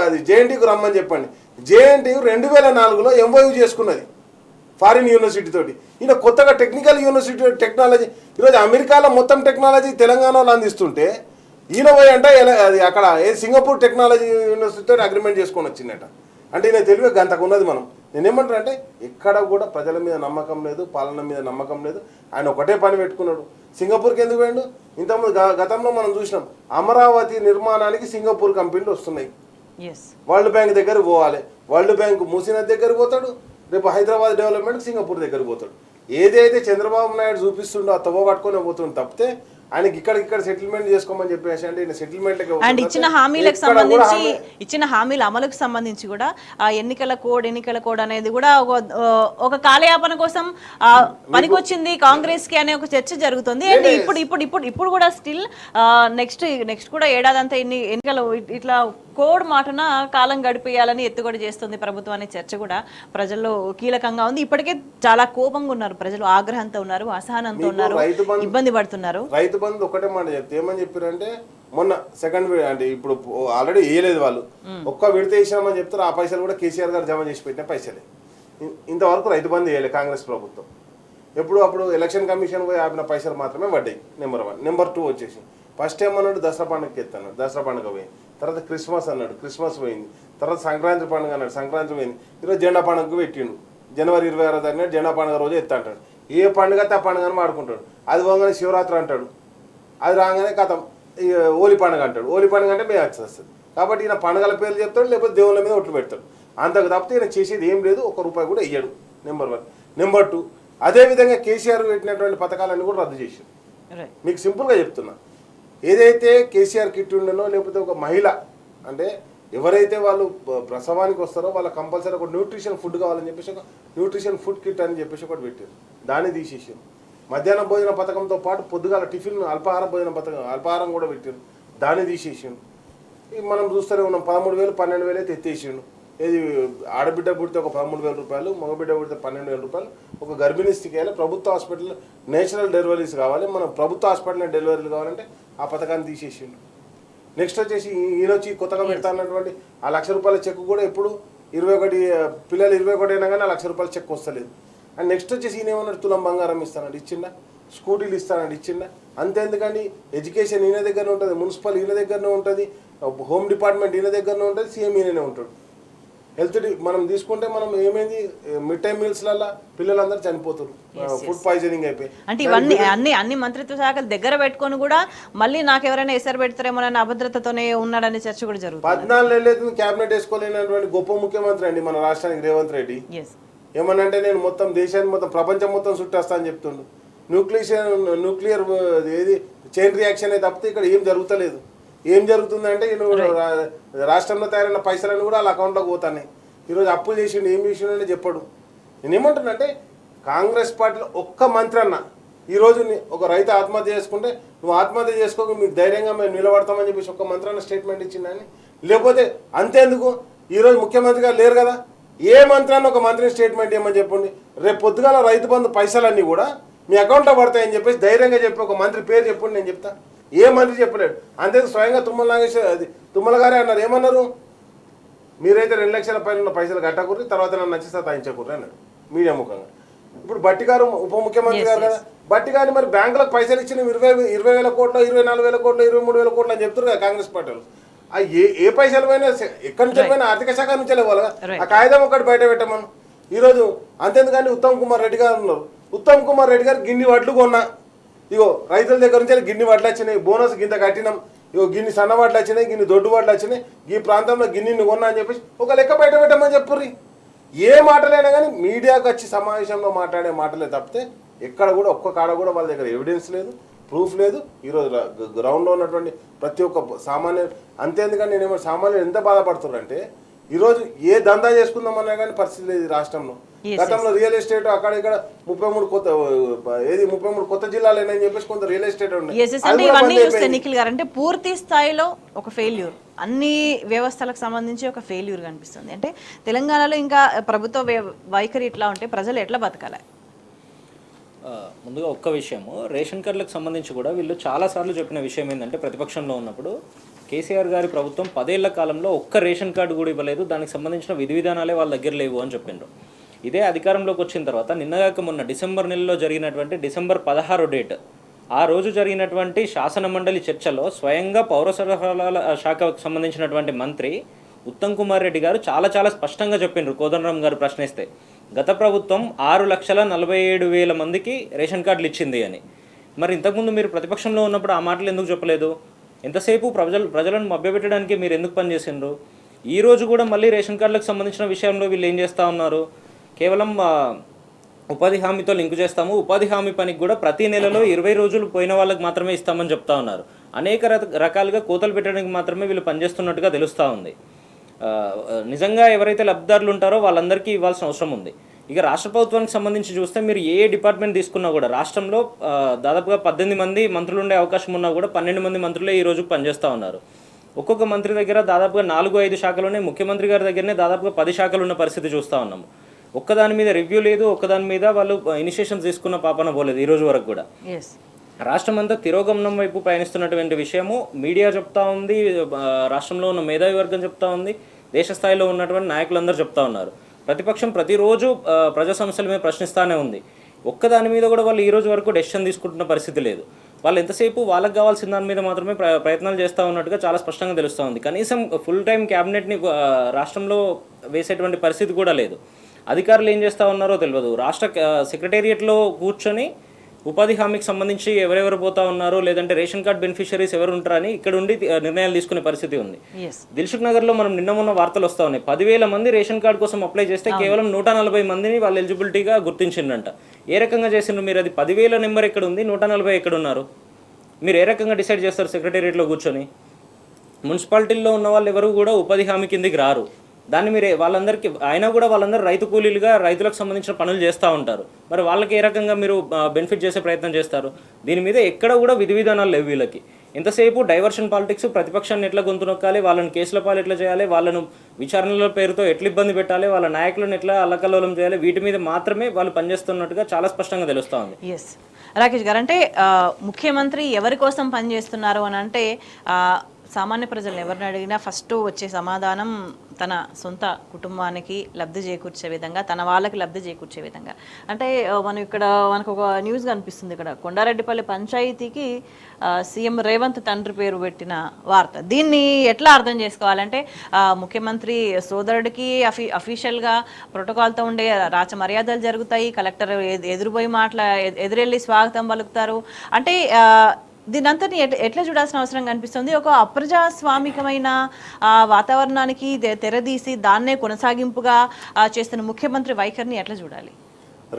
అది జేఎన్టీకి రమ్మని చెప్పండి. జేఎన్టీ 2004లో ఎంఓయూ చేసుకున్నది ఫారిన్ యూనివర్సిటీ తోటి. ఈయన కొత్తగా టెక్నికల్ యూనివర్సిటీ టెక్నాలజీ, ఈరోజు అమెరికాలో మొత్తం టెక్నాలజీ తెలంగాణలో అందిస్తుంటే ఈయన పోయి అంటే అది అక్కడ సింగపూర్ టెక్నాలజీ యూనివర్సిటీతో అగ్రిమెంట్ చేసుకొని వచ్చిందట. అంటే ఈయన తెలివి గంతకు ఉన్నది. నేనేమంటాను అంటే, ఎక్కడ కూడా ప్రజల మీద నమ్మకం లేదు, పాలన మీద నమ్మకం లేదు. ఆయన ఒకటే పని పెట్టుకున్నాడు. సింగపూర్కి ఎందుకు పోయిండు? ఇంతకుముందు గతంలో మనం చూసినాం, అమరావతి నిర్మాణానికి సింగపూర్ కంపెనీలు వస్తున్నాయి. వరల్డ్ బ్యాంక్ దగ్గర పోవాలి, వరల్డ్ బ్యాంక్ మూసినది దగ్గర పోతాడు, రేపు హైదరాబాద్ డెవలప్మెంట్ సింగపూర్ దగ్గర పోతాడు. ఏదైతే చంద్రబాబు నాయుడు చూపిస్తుండో ఆ తవ్వ పట్టుకొని పోతుండే తప్పితే ఆయనకి ఇక్కడ సెటిల్మెంట్ చేసుకోమని చెప్పేసి అంటే సెటిల్మెంట్ అండ్ ఇచ్చిన హామీల అమలుకు సంబంధించి కూడా ఆ ఎన్నికల కోడ్ అనేది కూడా ఒక కాలయాపన కోసం పనికొచ్చింది కాంగ్రెస్ కి అనే ఒక చర్చ జరుగుతుంది. అండ్ ఇప్పుడు కూడా స్టిల్ నెక్స్ట్ కూడా ఏడాదంతా ఎన్నికలు ఇట్లా కోడ్ మాటన కాలం గడిపేయాలని ఎత్తుగడ చేస్తుంది ప్రభుత్వం అనే చర్చ కూడా ప్రజల్లో కీలకంగా ఉంది. ఇప్పటికే చాలా కోపంగా ఉన్నారు ప్రజలు, ఆగ్రహంతో ఉన్నారు, అసహనంతో ఉన్నారు, ఇబ్బంది పడుతున్నారు. రైతు బంధు ఒకటే మాట చెప్తే ఏమని చెప్పారంటే, మొన్న సెకండ్ అంటే ఇప్పుడు ఆల్రెడీ వేయలేదు వాళ్ళు, ఒక్క విడత వేసినామని చెప్తారు. ఆ పైసలు కూడా కేసీఆర్ గారు జమ చేసి పెట్టిన పైసలే. ఇంతవరకు రైతు బంధు వేయలేదు కాంగ్రెస్ ప్రభుత్వం. అప్పుడు ఎలక్షన్ కమిషన్ పోయి ఆపిన పైసలు మాత్రమే పడ్డాయి. నెంబర్ 1. నెంబర్ 2 వచ్చేసి ఫస్ట్ టైం అన్నాడు దసరా పండుగకి ఎత్తాను, దసరా పండుగ పోయింది. తర్వాత క్రిస్మస్ అన్నాడు, క్రిస్మస్ పోయింది. తర్వాత సంక్రాంతి పండుగ అన్నాడు, సంక్రాంతి పోయింది. ఈరోజు జెండా పండుగకు పెట్టిండు. జనవరి 26వ తారీఖున జెండా పండుగ రోజు ఎత్తా అంటాడు. ఏ పండుగ ఆ పండుగని వాడుకుంటాడు. అది పోగానే శివరాత్రి అంటాడు, అది రాగానే కథం హోలీ పండుగ అంటాడు. హోలీ పండుగ అంటే మేము వస్తుంది. కాబట్టి ఈయన పండుగల పేర్లు చెప్తాడు, లేకపోతే దేవుళ్ళ మీద ఒట్లు పెడతాడు. అంతకు తప్పితే ఈయన చేసేది ఏం లేదు, ₹1 కూడా ఇయ్యడు. నెంబర్ 1. నెంబర్ 2, అదేవిధంగా కేసీఆర్ పెట్టినటువంటి పథకాలన్నీ కూడా రద్దు చేశాడు. మీకు సింపుల్గా చెప్తున్నా, ఏదైతే కేసీఆర్ కిట్ ఉండనో, లేకపోతే ఒక మహిళ అంటే ఎవరైతే వాళ్ళు ప్రసవానికి వస్తారో వాళ్ళ కంపల్సరీ ఒక న్యూట్రిషన్ ఫుడ్ కావాలని చెప్పేసి ఒక న్యూట్రిషన్ ఫుడ్ కిట్ అని చెప్పేసి ఒకటి పెట్టారు. దాన్ని తీసేసారు. మధ్యాహ్న భోజన పథకంతో పాటు పొద్దుగాల టిఫిన్ అల్పాహార భోజన పథకం, అల్పాహారం కూడా పెట్టారు. దాన్ని తీసేసాడు. మనం చూస్తూనే ఉన్నాం, 13,000 12,000 అయితే ఎత్తేసాడు. ఏది ఆడబిడ్డ పుడితే ఒక ₹13,000, మగబిడ్డ పుడితే ₹12,000. ఒక గర్భిణీ స్థితికి వెళ్ళి ప్రభుత్వ హాస్పిటల్లో నేచురల్ డెలివరీస్ కావాలి, మనం ప్రభుత్వ హాస్పిటల్లో డెలివరీలు కావాలంటే ఆ పథకాన్ని తీసేసిండు. నెక్స్ట్ వచ్చేసి ఈయనొచ్చి కొత్తగా పెడతా అన్నటువంటి ఆ ₹1,00,000 చెక్ కూడా ఎప్పుడు 21 పిల్లలు 21 అయినా కానీ ఆ ₹1,00,000 చెక్ వస్తలేదు. అండ్ నెక్స్ట్ వచ్చేసి ఈయన ఏమన్నాడు, తులం బంగారం ఇస్తానండి, ఇచ్చిండా? స్కూటీలు ఇస్తానండి, ఇచ్చిండా? అంతే ఎందుకండి, ఎడ్యుకేషన్ ఈయన దగ్గరనే ఉంటుంది, మున్సిపల్ ఈయన దగ్గరనే ఉంటుంది, హోమ్ డిపార్ట్మెంట్ ఈయన దగ్గరనే ఉంటుంది, సీఎం ఈయననే ఉంటాడు. హెల్త్ మనం తీసుకుంటే మనం ఏమైంది, మిడ్ టైమ్ మీల్స్లలో పిల్లలందరూ చనిపోతారు, ఫుడ్ పాయిజనింగ్ అయిపోయి. అంటే ఇవన్నీ అన్ని మంత్రిత్వ శాఖలు దగ్గర పెట్టుకొని కూడా మళ్ళీ నాకు ఎవరైనా ఎసరు పెడతారేమో అన్న అభద్రతతోనే ఉన్నాడనే చర్చ కూడా జరుగుతుంది. 14 ఏళ్ళు క్యాబినెట్ వేసుకోలేనటువంటి గొప్ప ముఖ్యమంత్రి అండి మన రాష్ట్రానికి రేవంత్ రెడ్డి. ఏమనంటే నేను మొత్తం దేశాన్ని మొత్తం ప్రపంచం మొత్తం చుట్టేస్తా అని చెప్తుండు. న్యూక్లియర్ ఏది చైన్ రియాక్షన్ అయితే తప్పితే ఇక్కడ ఏం జరుగుతలేదు. ఏం జరుగుతుందంటే రాష్ట్రంలో తయారైన పైసలను కూడా వాళ్ళ అకౌంట్లోకి పోతాయి. ఈరోజు అప్పులు చేసిండు, ఏం చేసిండు చెప్పాడు. నేనేమంటున్నానంటే, కాంగ్రెస్ పార్టీలో ఒక్క మంత్రి అన్న ఈరోజు ఒక రైతు ఆత్మహత్య చేసుకుంటే నువ్వు ఆత్మహత్య చేసుకోక మీకు ధైర్యంగా మేము నిలబడతామని చెప్పేసి ఒక్క మంత్రి అన్న స్టేట్మెంట్ ఇచ్చిందని. లేకపోతే అంతేందుకు, ఈరోజు ముఖ్యమంత్రిగా లేరు కదా, ఏ మంత్రి అన్న ఒక మంత్రిని స్టేట్మెంట్ ఇవ్వమని చెప్పండి. రేపు పొద్దుగాల రైతు బంధు పైసలన్నీ కూడా మీ అకౌంట్లో పడతాయని చెప్పేసి ధైర్యంగా చెప్పి ఒక మంత్రి పేరు చెప్పండి, నేను చెప్తా. ఏ మంత్రి చెప్పలేడు. అంతే స్వయంగా తుమ్మల గారే అన్నారు. ఏమన్నారు, మీరైతే 2 లక్షల పైన ఉన్న పైసలు కట్టకూరి, తర్వాత నన్ను నచ్చిస్తా తాయించకూరి అన్నాడు మీడియా ముఖంగా. ఇప్పుడు బట్టి గారు ఉప ముఖ్యమంత్రి గారు కదా, బట్టి గారిని మరి బ్యాంకులకు పైసలు ఇచ్చిన 20,000 కోట్లు, 24,000 కోట్లు, 23,000 కోట్లు అని చెప్తారు కదా కాంగ్రెస్ పార్టీలు. ఏ పైసలు పోయినా ఎక్కడి నుంచి పోయినా ఆర్థిక శాఖ నుంచే లేవాలి. ఆ కాగితం ఒకటి బయట పెట్టమను. ఈరోజు అంతేందుకంటే ఉత్తమ్ కుమార్ రెడ్డి గారు ఉన్నారు. ఉత్తమ్ కుమార్ రెడ్డి గారు గిన్ని వడ్లు కొన్నా, ఇగో రైతుల దగ్గర నుంచి గిన్ని వడ్లు వచ్చినాయి, బోనస్ గింత కట్టినాం, ఇగో గిన్ని సన్న వడ్లు వచ్చినాయి, గిన్ని దొడ్డు వడ్లు వచ్చినాయి, ఈ ప్రాంతంలో గిన్ని కొన్నా అని చెప్పేసి ఒక లెక్క బయట పెట్టమని చెప్పుర్రి. ఏ మాటలైనా కానీ మీడియాకు వచ్చి సమావేశంలో మాట్లాడే మాటలే తప్పితే ఎక్కడ కూడా ఒక్క కాడ కూడా వాళ్ళ దగ్గర ఎవిడెన్స్ లేదు, ప్రూఫ్ లేదు. ఈరోజు గ్రౌండ్లో ఉన్నటువంటి ప్రతి ఒక్క సామాన్య అంతేందుకని నేనేమో సామాన్యులు ఎంత బాధపడుతున్నారంటే ఈరోజు ఏ దందా చేసుకుందామన్నా కానీ పరిస్థితి లేదు ఈ రాష్ట్రంలో. గతంలో రియల్ ఎస్టేట్ అక్కడ ఇక్కడ 33 కొత్త జిల్లాలు అని చెప్పేసి కొంత రియల్ ఎస్టేట్ ఇవన్నీ చూస్తే నిఖిల్ గారు అంటే పూర్తి స్థాయిలో ఒక ఫెయిల్యూర్, అన్ని వ్యవస్థలకు సంబంధించి ఒక ఫెయిల్యూర్ కనిపిస్తుంది. అంటే తెలంగాణలో ఇంకా ప్రభుత్వ వైఖరి ఇట్లా ఉంటే ప్రజలు ఎట్లా బతకాలి? ముందుగా ఒక్క విషయము, రేషన్ కార్డులకు సంబంధించి కూడా వీళ్ళు చాలాసార్లు చెప్పిన విషయం ఏంటంటే ప్రతిపక్షంలో ఉన్నప్పుడు కేసీఆర్ గారి ప్రభుత్వం 10 ఏళ్ల కాలంలో ఒక్క రేషన్ కార్డు కూడా ఇవ్వలేదు, దానికి సంబంధించిన విధి విధానాలే వాళ్ళ దగ్గర లేవు అని చెప్పిండ్రు. ఇదే అధికారంలోకి వచ్చిన తర్వాత నిన్నగాక మొన్న డిసెంబర్ నెలలో జరిగినటువంటి డిసెంబర్ 16 డేట్, ఆ రోజు జరిగినటువంటి శాసన మండలి చర్చలో స్వయంగా పౌర సరఫరాల శాఖకు సంబంధించినటువంటి మంత్రి ఉత్తమ్ కుమార్ రెడ్డి గారు చాలా స్పష్టంగా చెప్పిండ్రు. కోదండరాం గారు ప్రశ్నిస్తే గత ప్రభుత్వం 6,47,000 మందికి రేషన్ కార్డులు ఇచ్చింది అని. మరి ఇంతకుముందు మీరు ప్రతిపక్షంలో ఉన్నప్పుడు ఆ మాటలు ఎందుకు చెప్పలేదు? ఎంతసేపు ప్రజలను మభ్యపెట్టడానికి మీరు ఎందుకు పనిచేసిండ్రు? ఈరోజు కూడా మళ్ళీ రేషన్ కార్డులకు సంబంధించిన విషయంలో వీళ్ళు ఏం చేస్తూ ఉన్నారు? కేవలం ఉపాధి హామీతో లింక్ చేస్తాము, ఉపాధి హామీ పనికి కూడా ప్రతి నెలలో 20 రోజులు పోయిన వాళ్ళకి మాత్రమే ఇస్తామని చెప్తా ఉన్నారు. అనేక రకాలుగా కోతలు పెట్టడానికి మాత్రమే వీళ్ళు పనిచేస్తున్నట్టుగా తెలుస్తూ ఉంది. నిజంగా ఎవరైతే లబ్ధిదారులు ఉంటారో వాళ్ళందరికీ ఇవ్వాల్సిన అవసరం ఉంది. ఇక రాష్ట్ర ప్రభుత్వానికి సంబంధించి చూస్తే మీరు ఏ డిపార్ట్మెంట్ తీసుకున్నా కూడా రాష్ట్రంలో దాదాపుగా 18 మంది మంత్రులు ఉండే అవకాశం ఉన్నా కూడా 12 మంది మంత్రులే ఈ రోజు పనిచేస్తూ ఉన్నారు. ఒక్కొక్క మంత్రి దగ్గర దాదాపుగా 4-5 శాఖలునే, ముఖ్యమంత్రి గారి దగ్గరనే దాదాపుగా 10 శాఖలు ఉన్న పరిస్థితి చూస్తూ ఉన్నాము. ఒక్కదాని మీద రివ్యూ లేదు, ఒక్కదాని మీద వాళ్ళు ఇనిషియేషన్స్ తీసుకున్న పాపన పోలేదు ఈ రోజు వరకు కూడా. రాష్ట్రం అంతా తిరోగమనం వైపు ప్రయాణిస్తున్నటువంటి విషయము మీడియా చెప్తా ఉంది, రాష్ట్రంలో ఉన్న మేధావి వర్గం చెప్తా ఉంది, దేశ స్థాయిలో ఉన్నటువంటి నాయకులందరూ చెప్తా ఉన్నారు. ప్రతిపక్షం ప్రతిరోజు ప్రజా సమస్యల మీద ప్రశ్నిస్తూనే ఉంది. ఒక్కదాని మీద కూడా వాళ్ళు ఈ రోజు వరకు డెసిషన్ తీసుకుంటున్న పరిస్థితి లేదు. వాళ్ళు ఎంతసేపు వాళ్ళకి కావాల్సిన దాని మీద మాత్రమే ప్రయత్నాలు చేస్తూ ఉన్నట్టుగా చాలా స్పష్టంగా తెలుస్తూ ఉంది. కనీసం ఫుల్ టైం క్యాబినెట్ని రాష్ట్రంలో వేసేటువంటి పరిస్థితి కూడా లేదు. అధికారులు ఏం చేస్తూ ఉన్నారో తెలియదు. రాష్ట్ర సెక్రటేరియట్లో కూర్చొని ఉపాధి హామీకి సంబంధించి ఎవరెవరు పోతా ఉన్నారో, లేదంటే రేషన్ కార్డ్ బెనిఫిషరీస్ ఎవరు ఉంటారని ఇక్కడ ఉండి నిర్ణయాలు తీసుకునే పరిస్థితి ఉంది. దిల్సుఖ్ నగర్లో మనం నిన్న మొన్న వార్తలు వస్తూ ఉన్నాయి. 10,000 మంది రేషన్ కార్డు కోసం అప్లై చేస్తే కేవలం 140 మందిని వాళ్ళు ఎలిజిబిలిటీగా గుర్తించిండంట. ఏ రకంగా చేసిండ్రు మీరు? అది 10,000 నెంబర్ ఎక్కడ ఉంది, 140 ఎక్కడ ఉన్నారు? మీరు ఏ రకంగా డిసైడ్ చేస్తారు సెక్రటేరియట్లో కూర్చొని? మున్సిపాలిటీల్లో ఉన్న వాళ్ళు ఎవరు కూడా ఉపాధి హామీ కిందికి రారు. దాన్ని మీరు వాళ్ళందరికీ అయినా కూడా వాళ్ళందరూ రైతు కూలీలుగా రైతులకు సంబంధించిన పనులు చేస్తూ ఉంటారు. మరి వాళ్ళకి ఏ రకంగా మీరు బెనిఫిట్ చేసే ప్రయత్నం చేస్తారు? దీని మీద ఎక్కడ కూడా విధి విధానాలు లేవు వీళ్ళకి. ఎంతసేపు డైవర్షన్ పాలిటిక్స్, ప్రతిపక్షాన్ని ఎట్లా గొంతు నొక్కాలి, వాళ్ళని కేసుల పాలు ఎట్లా చేయాలి, వాళ్ళను విచారణల పేరుతో ఎట్లా ఇబ్బంది పెట్టాలి, వాళ్ళ నాయకులను ఎట్లా అల్లకల్లోలం చేయాలి, వీటి మీద మాత్రమే వాళ్ళు పనిచేస్తున్నట్టుగా చాలా స్పష్టంగా తెలుస్తూ ఉంది. రాకేష్ గారు, అంటే ముఖ్యమంత్రి ఎవరి కోసం పనిచేస్తున్నారు అని అంటే సామాన్య ప్రజలను ఎవరిని అడిగినా ఫస్ట్ వచ్చే సమాధానం తన సొంత కుటుంబానికి లబ్ధి చేకూర్చే విధంగా, తన వాళ్ళకి లబ్ధి చేకూర్చే విధంగా. అంటే మనం ఇక్కడ మనకు ఒక న్యూస్ కనిపిస్తుంది. ఇక్కడ కొండారెడ్డిపల్లి పంచాయతీకి సీఎం రేవంత్ తండ్రి పేరు పెట్టిన వార్త. దీన్ని ఎట్లా అర్థం చేసుకోవాలంటే ముఖ్యమంత్రి సోదరుడికి అఫీషియల్గా ప్రోటోకాల్తో ఉండే రాచ మర్యాదలు జరుగుతాయి, కలెక్టర్ ఎదురుపోయి ఎదురెళ్ళి స్వాగతం పలుకుతారు. అంటే దీని అంతని ఎట్లా చూడాల్సిన అవసరం కనిపిస్తుంది? ఒక అప్రజాస్వామికమైన వాతావరణానికి తెరదీసి దాన్నే కొనసాగింపుగా చేస్తున్న ముఖ్యమంత్రి వైఖరిని ఎట్లా చూడాలి?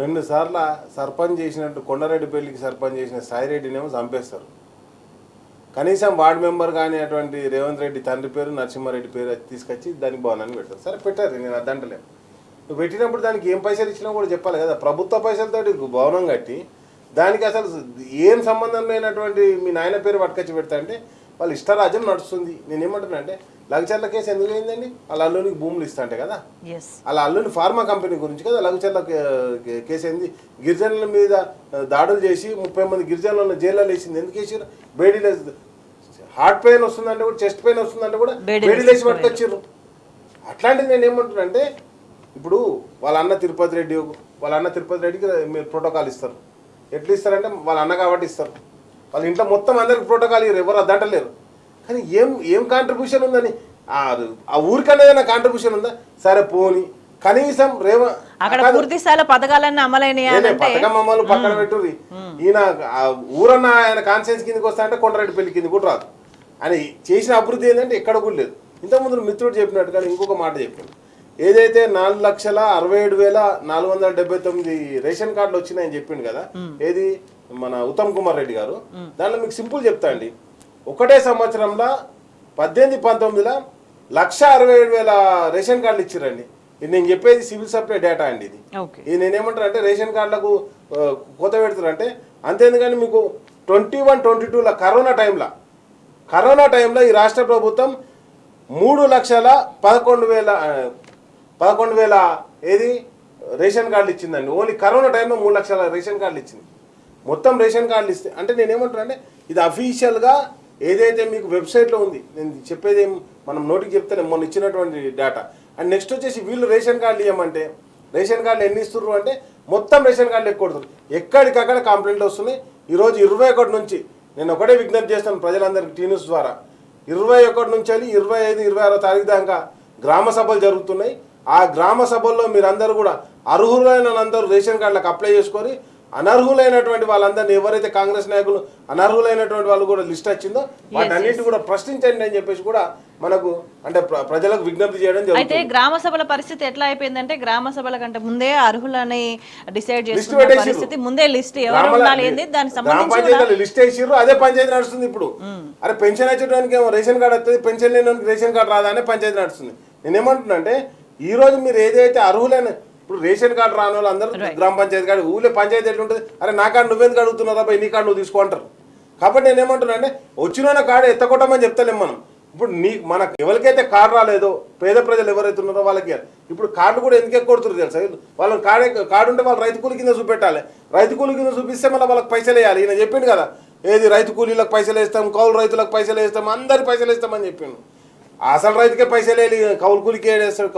2 సార్లు సర్పంచ్ చేసినట్టు కొండారెడ్డిపల్లికి సర్పంచ్ చేసిన సాయిరెడ్డినేమో చంపేస్తారు. కనీసం వార్డు మెంబర్ కానీ అటువంటి రేవంత్ రెడ్డి తండ్రి పేరు నరసింహారెడ్డి పేరు తీసుకొచ్చి దానికి భవనాన్ని పెట్టారు. సరే పెట్టారు, నేను అద్దంటలేను. నువ్వు పెట్టినప్పుడు దానికి ఏం పైసలు ఇచ్చినా కూడా చెప్పాలి కదా. ప్రభుత్వ పైసలతోటి భవనం కట్టి దానికి అసలు ఏం సంబంధం లేనటువంటి మీ నాయన పేరు పట్టుకొచ్చి పెడతా అంటే వాళ్ళు ఇష్టరాజ్యం నడుస్తుంది. నేనేమంటున్నా అంటే లగచర్ల కేసు ఎందుకు అయిందండి? వాళ్ళ అల్లునికి భూములు ఇస్తా అంటే కదా, వాళ్ళ అల్లుని ఫార్మా కంపెనీ గురించి కదా లగచర్ల కేసు అయింది. గిరిజనుల మీద దాడులు చేసి 30 మంది గిరిజనులను జైల్లో వేసింది. ఎందుకు వేసారు? బేడీలు హార్ట్ పెయిన్ వస్తుందంటే కూడా, చెస్ట్ పెయిన్ వస్తుందంటే కూడా బేడీలు వేసి పట్టుకొచ్చారు. అట్లాంటిది నేను ఏమంటున్నా అంటే ఇప్పుడు వాళ్ళ అన్న తిరుపతి రెడ్డికి మీరు ప్రోటోకాల్ ఇస్తారు. ఎట్లా ఇస్తారంటే వాళ్ళ అన్న కాబట్టి ఇస్తారు. వాళ్ళ ఇంట్లో మొత్తం అందరికి ప్రోటోకాల్ ఇవ్వరు, ఎవరు అద్దంటలేరు. కానీ ఏం కాంట్రిబ్యూషన్ ఉందని ఆ ఊరికన్నా ఏదైనా కాంట్రిబ్యూషన్ ఉందా? సరే పోని కనీసం పథకం అమలు పక్కన పెట్టుర్రి. ఈయన ఊరన్న ఆయన కాన్సెన్స్ కిందకి వస్తా అంటే కొండారెడ్డిపల్లి కింద కూడా రాదు. అని చేసిన అభివృద్ధి ఏంటంటే ఎక్కడ కూడా లేదు. ఇంతకుముందు మిత్రుడు చెప్పినట్టు కానీ ఇంకొక మాట చెప్పాను. ఏదైతే 4,67,479 రేషన్ కార్డులు వచ్చినాయని చెప్పిండు కదా, ఏది మన ఉత్తమ్ కుమార్ రెడ్డి గారు. దాంట్లో మీకు సింపుల్ చెప్తా అండి, ఒకటే సంవత్సరంలో 18-19లో 1,67,000 రేషన్ కార్డులు ఇచ్చిరండి. ఇది నేను చెప్పేది సివిల్ సప్లై డేటా అండి. ఇది నేనేమంటారు అంటే రేషన్ కార్డులకు కోత పెడతారు అంటే అంతేందుకని మీకు 21-22లో కరోనా టైంలో ఈ రాష్ట్ర ప్రభుత్వం 3,11,000 ఏది రేషన్ కార్డులు ఇచ్చిందండి. ఓన్లీ కరోనా టైంలో 3 లక్షల రేషన్ కార్డులు ఇచ్చింది. మొత్తం రేషన్ కార్డులు ఇస్తే అంటే నేనేమంటాను అంటే ఇది అఫీషియల్గా ఏదైతే మీకు వెబ్సైట్లో ఉంది. నేను చెప్పేది మనం నోటికి చెప్తే మొన్న ఇచ్చినటువంటి డేటా. అండ్ నెక్స్ట్ వచ్చేసి వీళ్ళు రేషన్ కార్డులు ఇవ్వమంటే రేషన్ కార్డులు ఎన్ని ఇస్తున్నారు అంటే మొత్తం రేషన్ కార్డులు ఎక్కువ ఎక్కడికక్కడ కంప్లైంట్లు వస్తున్నాయి. ఈరోజు 21 నుంచి నేను ఒకటే విజ్ఞప్తి చేస్తాను ప్రజలందరికీ టీ న్యూస్ ద్వారా, 21 నుంచి 25-26 తారీఖు దాకా గ్రామ సభలు జరుగుతున్నాయి. ఆ గ్రామ సభల్లో మీరందరూ కూడా అర్హులైన అందరూ రేషన్ కార్డులకు అప్లై చేసుకొని అనర్హులైనటువంటి వాళ్ళందరినీ ఎవరైతే కాంగ్రెస్ నాయకులు అనర్హులైనటువంటి వాళ్ళు కూడా లిస్ట్ వచ్చిందో వాటన్నిటి కూడా ప్రశ్నించండి అని చెప్పేసి కూడా మనకు అంటే ప్రజలకు విజ్ఞప్తి చేయడం జరుగుతుంది. అయితే గ్రామ సభల పరిస్థితి ఎట్లా అయిపోయిందంటే గ్రామ సభల కంటే ముందే అర్హులని డిసైడ్ చేసుకున్న పరిస్థితి, ముందే లిస్ట్ ఎవరు ఉండాలి ఏంది దానికి సంబంధించి లిస్ట్ వేసిర్రు. అదే పంచాయతీ నడుస్తుంది ఇప్పుడు. అరే పెన్షన్ వచ్చేటానికి ఏమో రేషన్ కార్డు వస్తుంది, పెన్షన్ లేని రేషన్ కార్డు రాదా అనే పంచాయతీ నడుస్తుంది. నేనేమంటున్నా అంటే ఈ రోజు మీరు ఏదైతే అర్హులైన ఇప్పుడు రేషన్ కార్డు రాని వాళ్ళు అందరూ గ్రామ పంచాయతీ కార్డు ఊళ్ళో పంచాయతీ ఎట్లా ఉంటుంది, అరే నా కార్డు నువ్వెందుకు అడుగుతున్నారా బై నీ కార్డు నువ్వు తీసుకుంటారు. కాబట్టి నేనేమంటున్నా అంటే వచ్చిన కార్డు ఎత్తకొట్టమని చెప్తలేం మనం. ఇప్పుడు మనకు ఎవరికైతే కార్డు రాలేదో పేద ప్రజలు ఎవరైతే ఉన్నారో వాళ్ళకి ఇప్పుడు కార్డు కూడా ఎందుకు ఎక్కొడుతున్నారు తెలుసా, వాళ్ళకి కార్డు ఉంటే వాళ్ళు రైతు కూలి కింద చూపెట్టాలి. రైతు కూలి కింద చూపిస్తే మళ్ళీ వాళ్ళకి పైసలు వేయాలి. ఈయన చెప్పిండు కదా ఏది రైతు కూలీలకు పైసలు వేస్తాం, కౌలు రైతులకు పైసలు వేస్తాం, అందరి పైసలు వేస్తామని చెప్పిండు. అసలు రైతుకే పైసలు వేయాలి, కౌలు కూలికి ఏడేస్తాడు,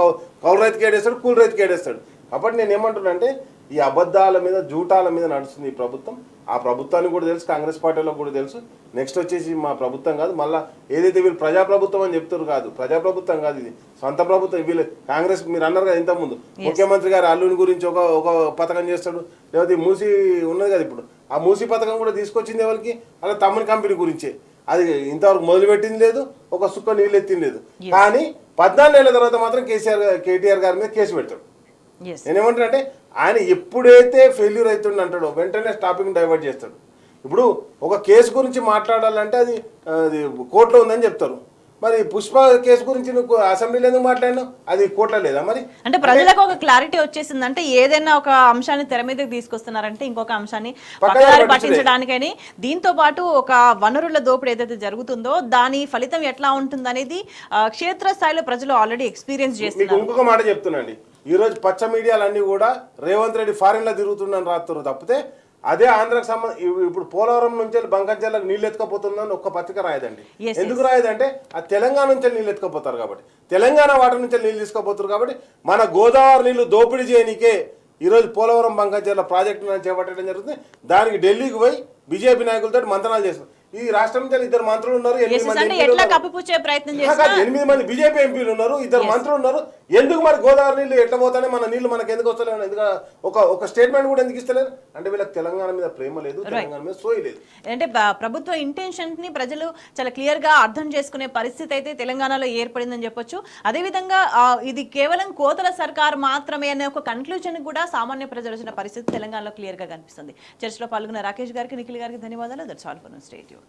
కౌలు రైతుకి ఏడేస్తాడు, కూలి రైతుకి ఏడేస్తాడు. కాబట్టి నేను ఏమంటున్నా అంటే ఈ అబద్ధాల మీద జూటాల మీద నడుస్తుంది ఈ ప్రభుత్వం. ఆ ప్రభుత్వానికి కూడా తెలుసు, కాంగ్రెస్ పార్టీలో కూడా తెలుసు. నెక్స్ట్ వచ్చేసి మా ప్రభుత్వం కాదు, మళ్ళీ ఏదైతే వీళ్ళు ప్రజాప్రభుత్వం అని చెప్తారు కాదు, ప్రజాప్రభుత్వం కాదు, ఇది సొంత ప్రభుత్వం. వీళ్ళు కాంగ్రెస్ మీరు అన్నారు కదా ఇంతకుముందు ముఖ్యమంత్రి గారు అల్లుని గురించి ఒక పథకం చేస్తాడు, లేకపోతే మూసి ఉన్నది కదా ఇప్పుడు ఆ మూసి పథకం కూడా తీసుకొచ్చింది ఎవరికి, అలా తమ్ముని కంపెనీ గురించే. అది ఇంతవరకు మొదలుపెట్టింది లేదు, ఒక సుక్క నీళ్ళు ఎత్తింది లేదు. కానీ 14 ఏళ్ల తర్వాత మాత్రం కేటీఆర్ గారి మీద కేసు పెడతాడు. నేనేమంటున్నా అంటే ఆయన ఎప్పుడైతే ఫెయిల్యూర్ అవుతుంది అంటాడో వెంటనే టాపిక్ డైవర్ట్ చేస్తాడు. ఇప్పుడు ఒక కేసు గురించి మాట్లాడాలంటే అది కోర్టులో ఉందని చెప్తారు. మరి పుష్ప కేసు గురించి నువ్వు అసెంబ్లీలో ఎందుకు మాట్లాడినావు, అది కోర్టులో లేదా? మరి అంటే ప్రజలకు ఒక క్లారిటీ వచ్చేసింది అంటే ఏదైనా ఒక అంశాన్ని తెర మీదకి తీసుకొస్తున్నారంటే ఇంకొక అంశాన్ని పక్కదారి పట్టించడానికని, దీంతో పాటు ఒక వనరుల దోపిడీ ఏదైతే జరుగుతుందో దాని ఫలితం ఎట్లా ఉంటుంది అనేది క్షేత్రస్థాయిలో ప్రజలు ఆల్రెడీ ఎక్స్పీరియన్స్ చేస్తున్నారు. ఇంకొక మాట చెప్తున్నాండి, ఈ రోజు పచ్చ మీడియాలన్నీ కూడా రేవంత్ రెడ్డి ఫారిన్ లో తిరుగుతుందని రాస్తారు తప్పితే అదే ఆంధ్రాకి ఇప్పుడు పోలవరం నుంచి బంకంచెల్లకు నీళ్ళు ఎత్తుకపోతుందని ఒక్క పత్రిక రాయదండి. ఎందుకు రాయదంటే ఆ తెలంగాణ నుంచి నీళ్ళు ఎత్తుకపోతారు కాబట్టి, తెలంగాణ వాటర్ నుంచి నీళ్ళు తీసుకుపోతారు కాబట్టి మన గోదావరి నీళ్లు దోపిడీ చేయనికే ఈరోజు పోలవరం బంకంచెర్ల ప్రాజెక్టు చేపట్టడం జరుగుతుంది. దానికి ఢిల్లీకి పోయి బీజేపీ నాయకులతో మంత్రాలు చేస్తారు. ఈ రాష్ట్రం నుంచి 2 మంత్రులు ఉన్నారు, 8 మంది బీజేపీ ఎంపీలు ఉన్నారు, 2 మంత్రులు ఉన్నారు. ఎందుకు మరి గోదావరి నీళ్ళు ఎట్లా పోతానే మన నీళ్లు మనకు ఎందుకు వస్తలేవు, ఎందుకు ఒక స్టేట్మెంట్ కూడా ఎందుకు ఇస్తలేరు అంటే వీళ్ళకి తెలంగాణ మీద ప్రేమ లేదు, తెలంగాణ మీద సోయి లేదు. అంటే ప్రభుత్వ ఇంటెన్షన్ ని ప్రజలు చాలా క్లియర్ గా అర్థం చేసుకునే పరిస్థితి అయితే తెలంగాణలో ఏర్పడిందని చెప్పొచ్చు. అదేవిధంగా ఇది కేవలం కోతల సర్కార్ మాత్రమే అనే ఒక కన్క్లూజన్ కూడా సామాన్య ప్రజలు వచ్చిన పరిస్థితి తెలంగాణలో క్లియర్ గా కనిపిస్తుంది. చర్చలో పాల్గొన్న రాకేష్ గారికి, నిఖిల్ గారికి ధన్యవాదాలు. That's all for now. Stay tuned.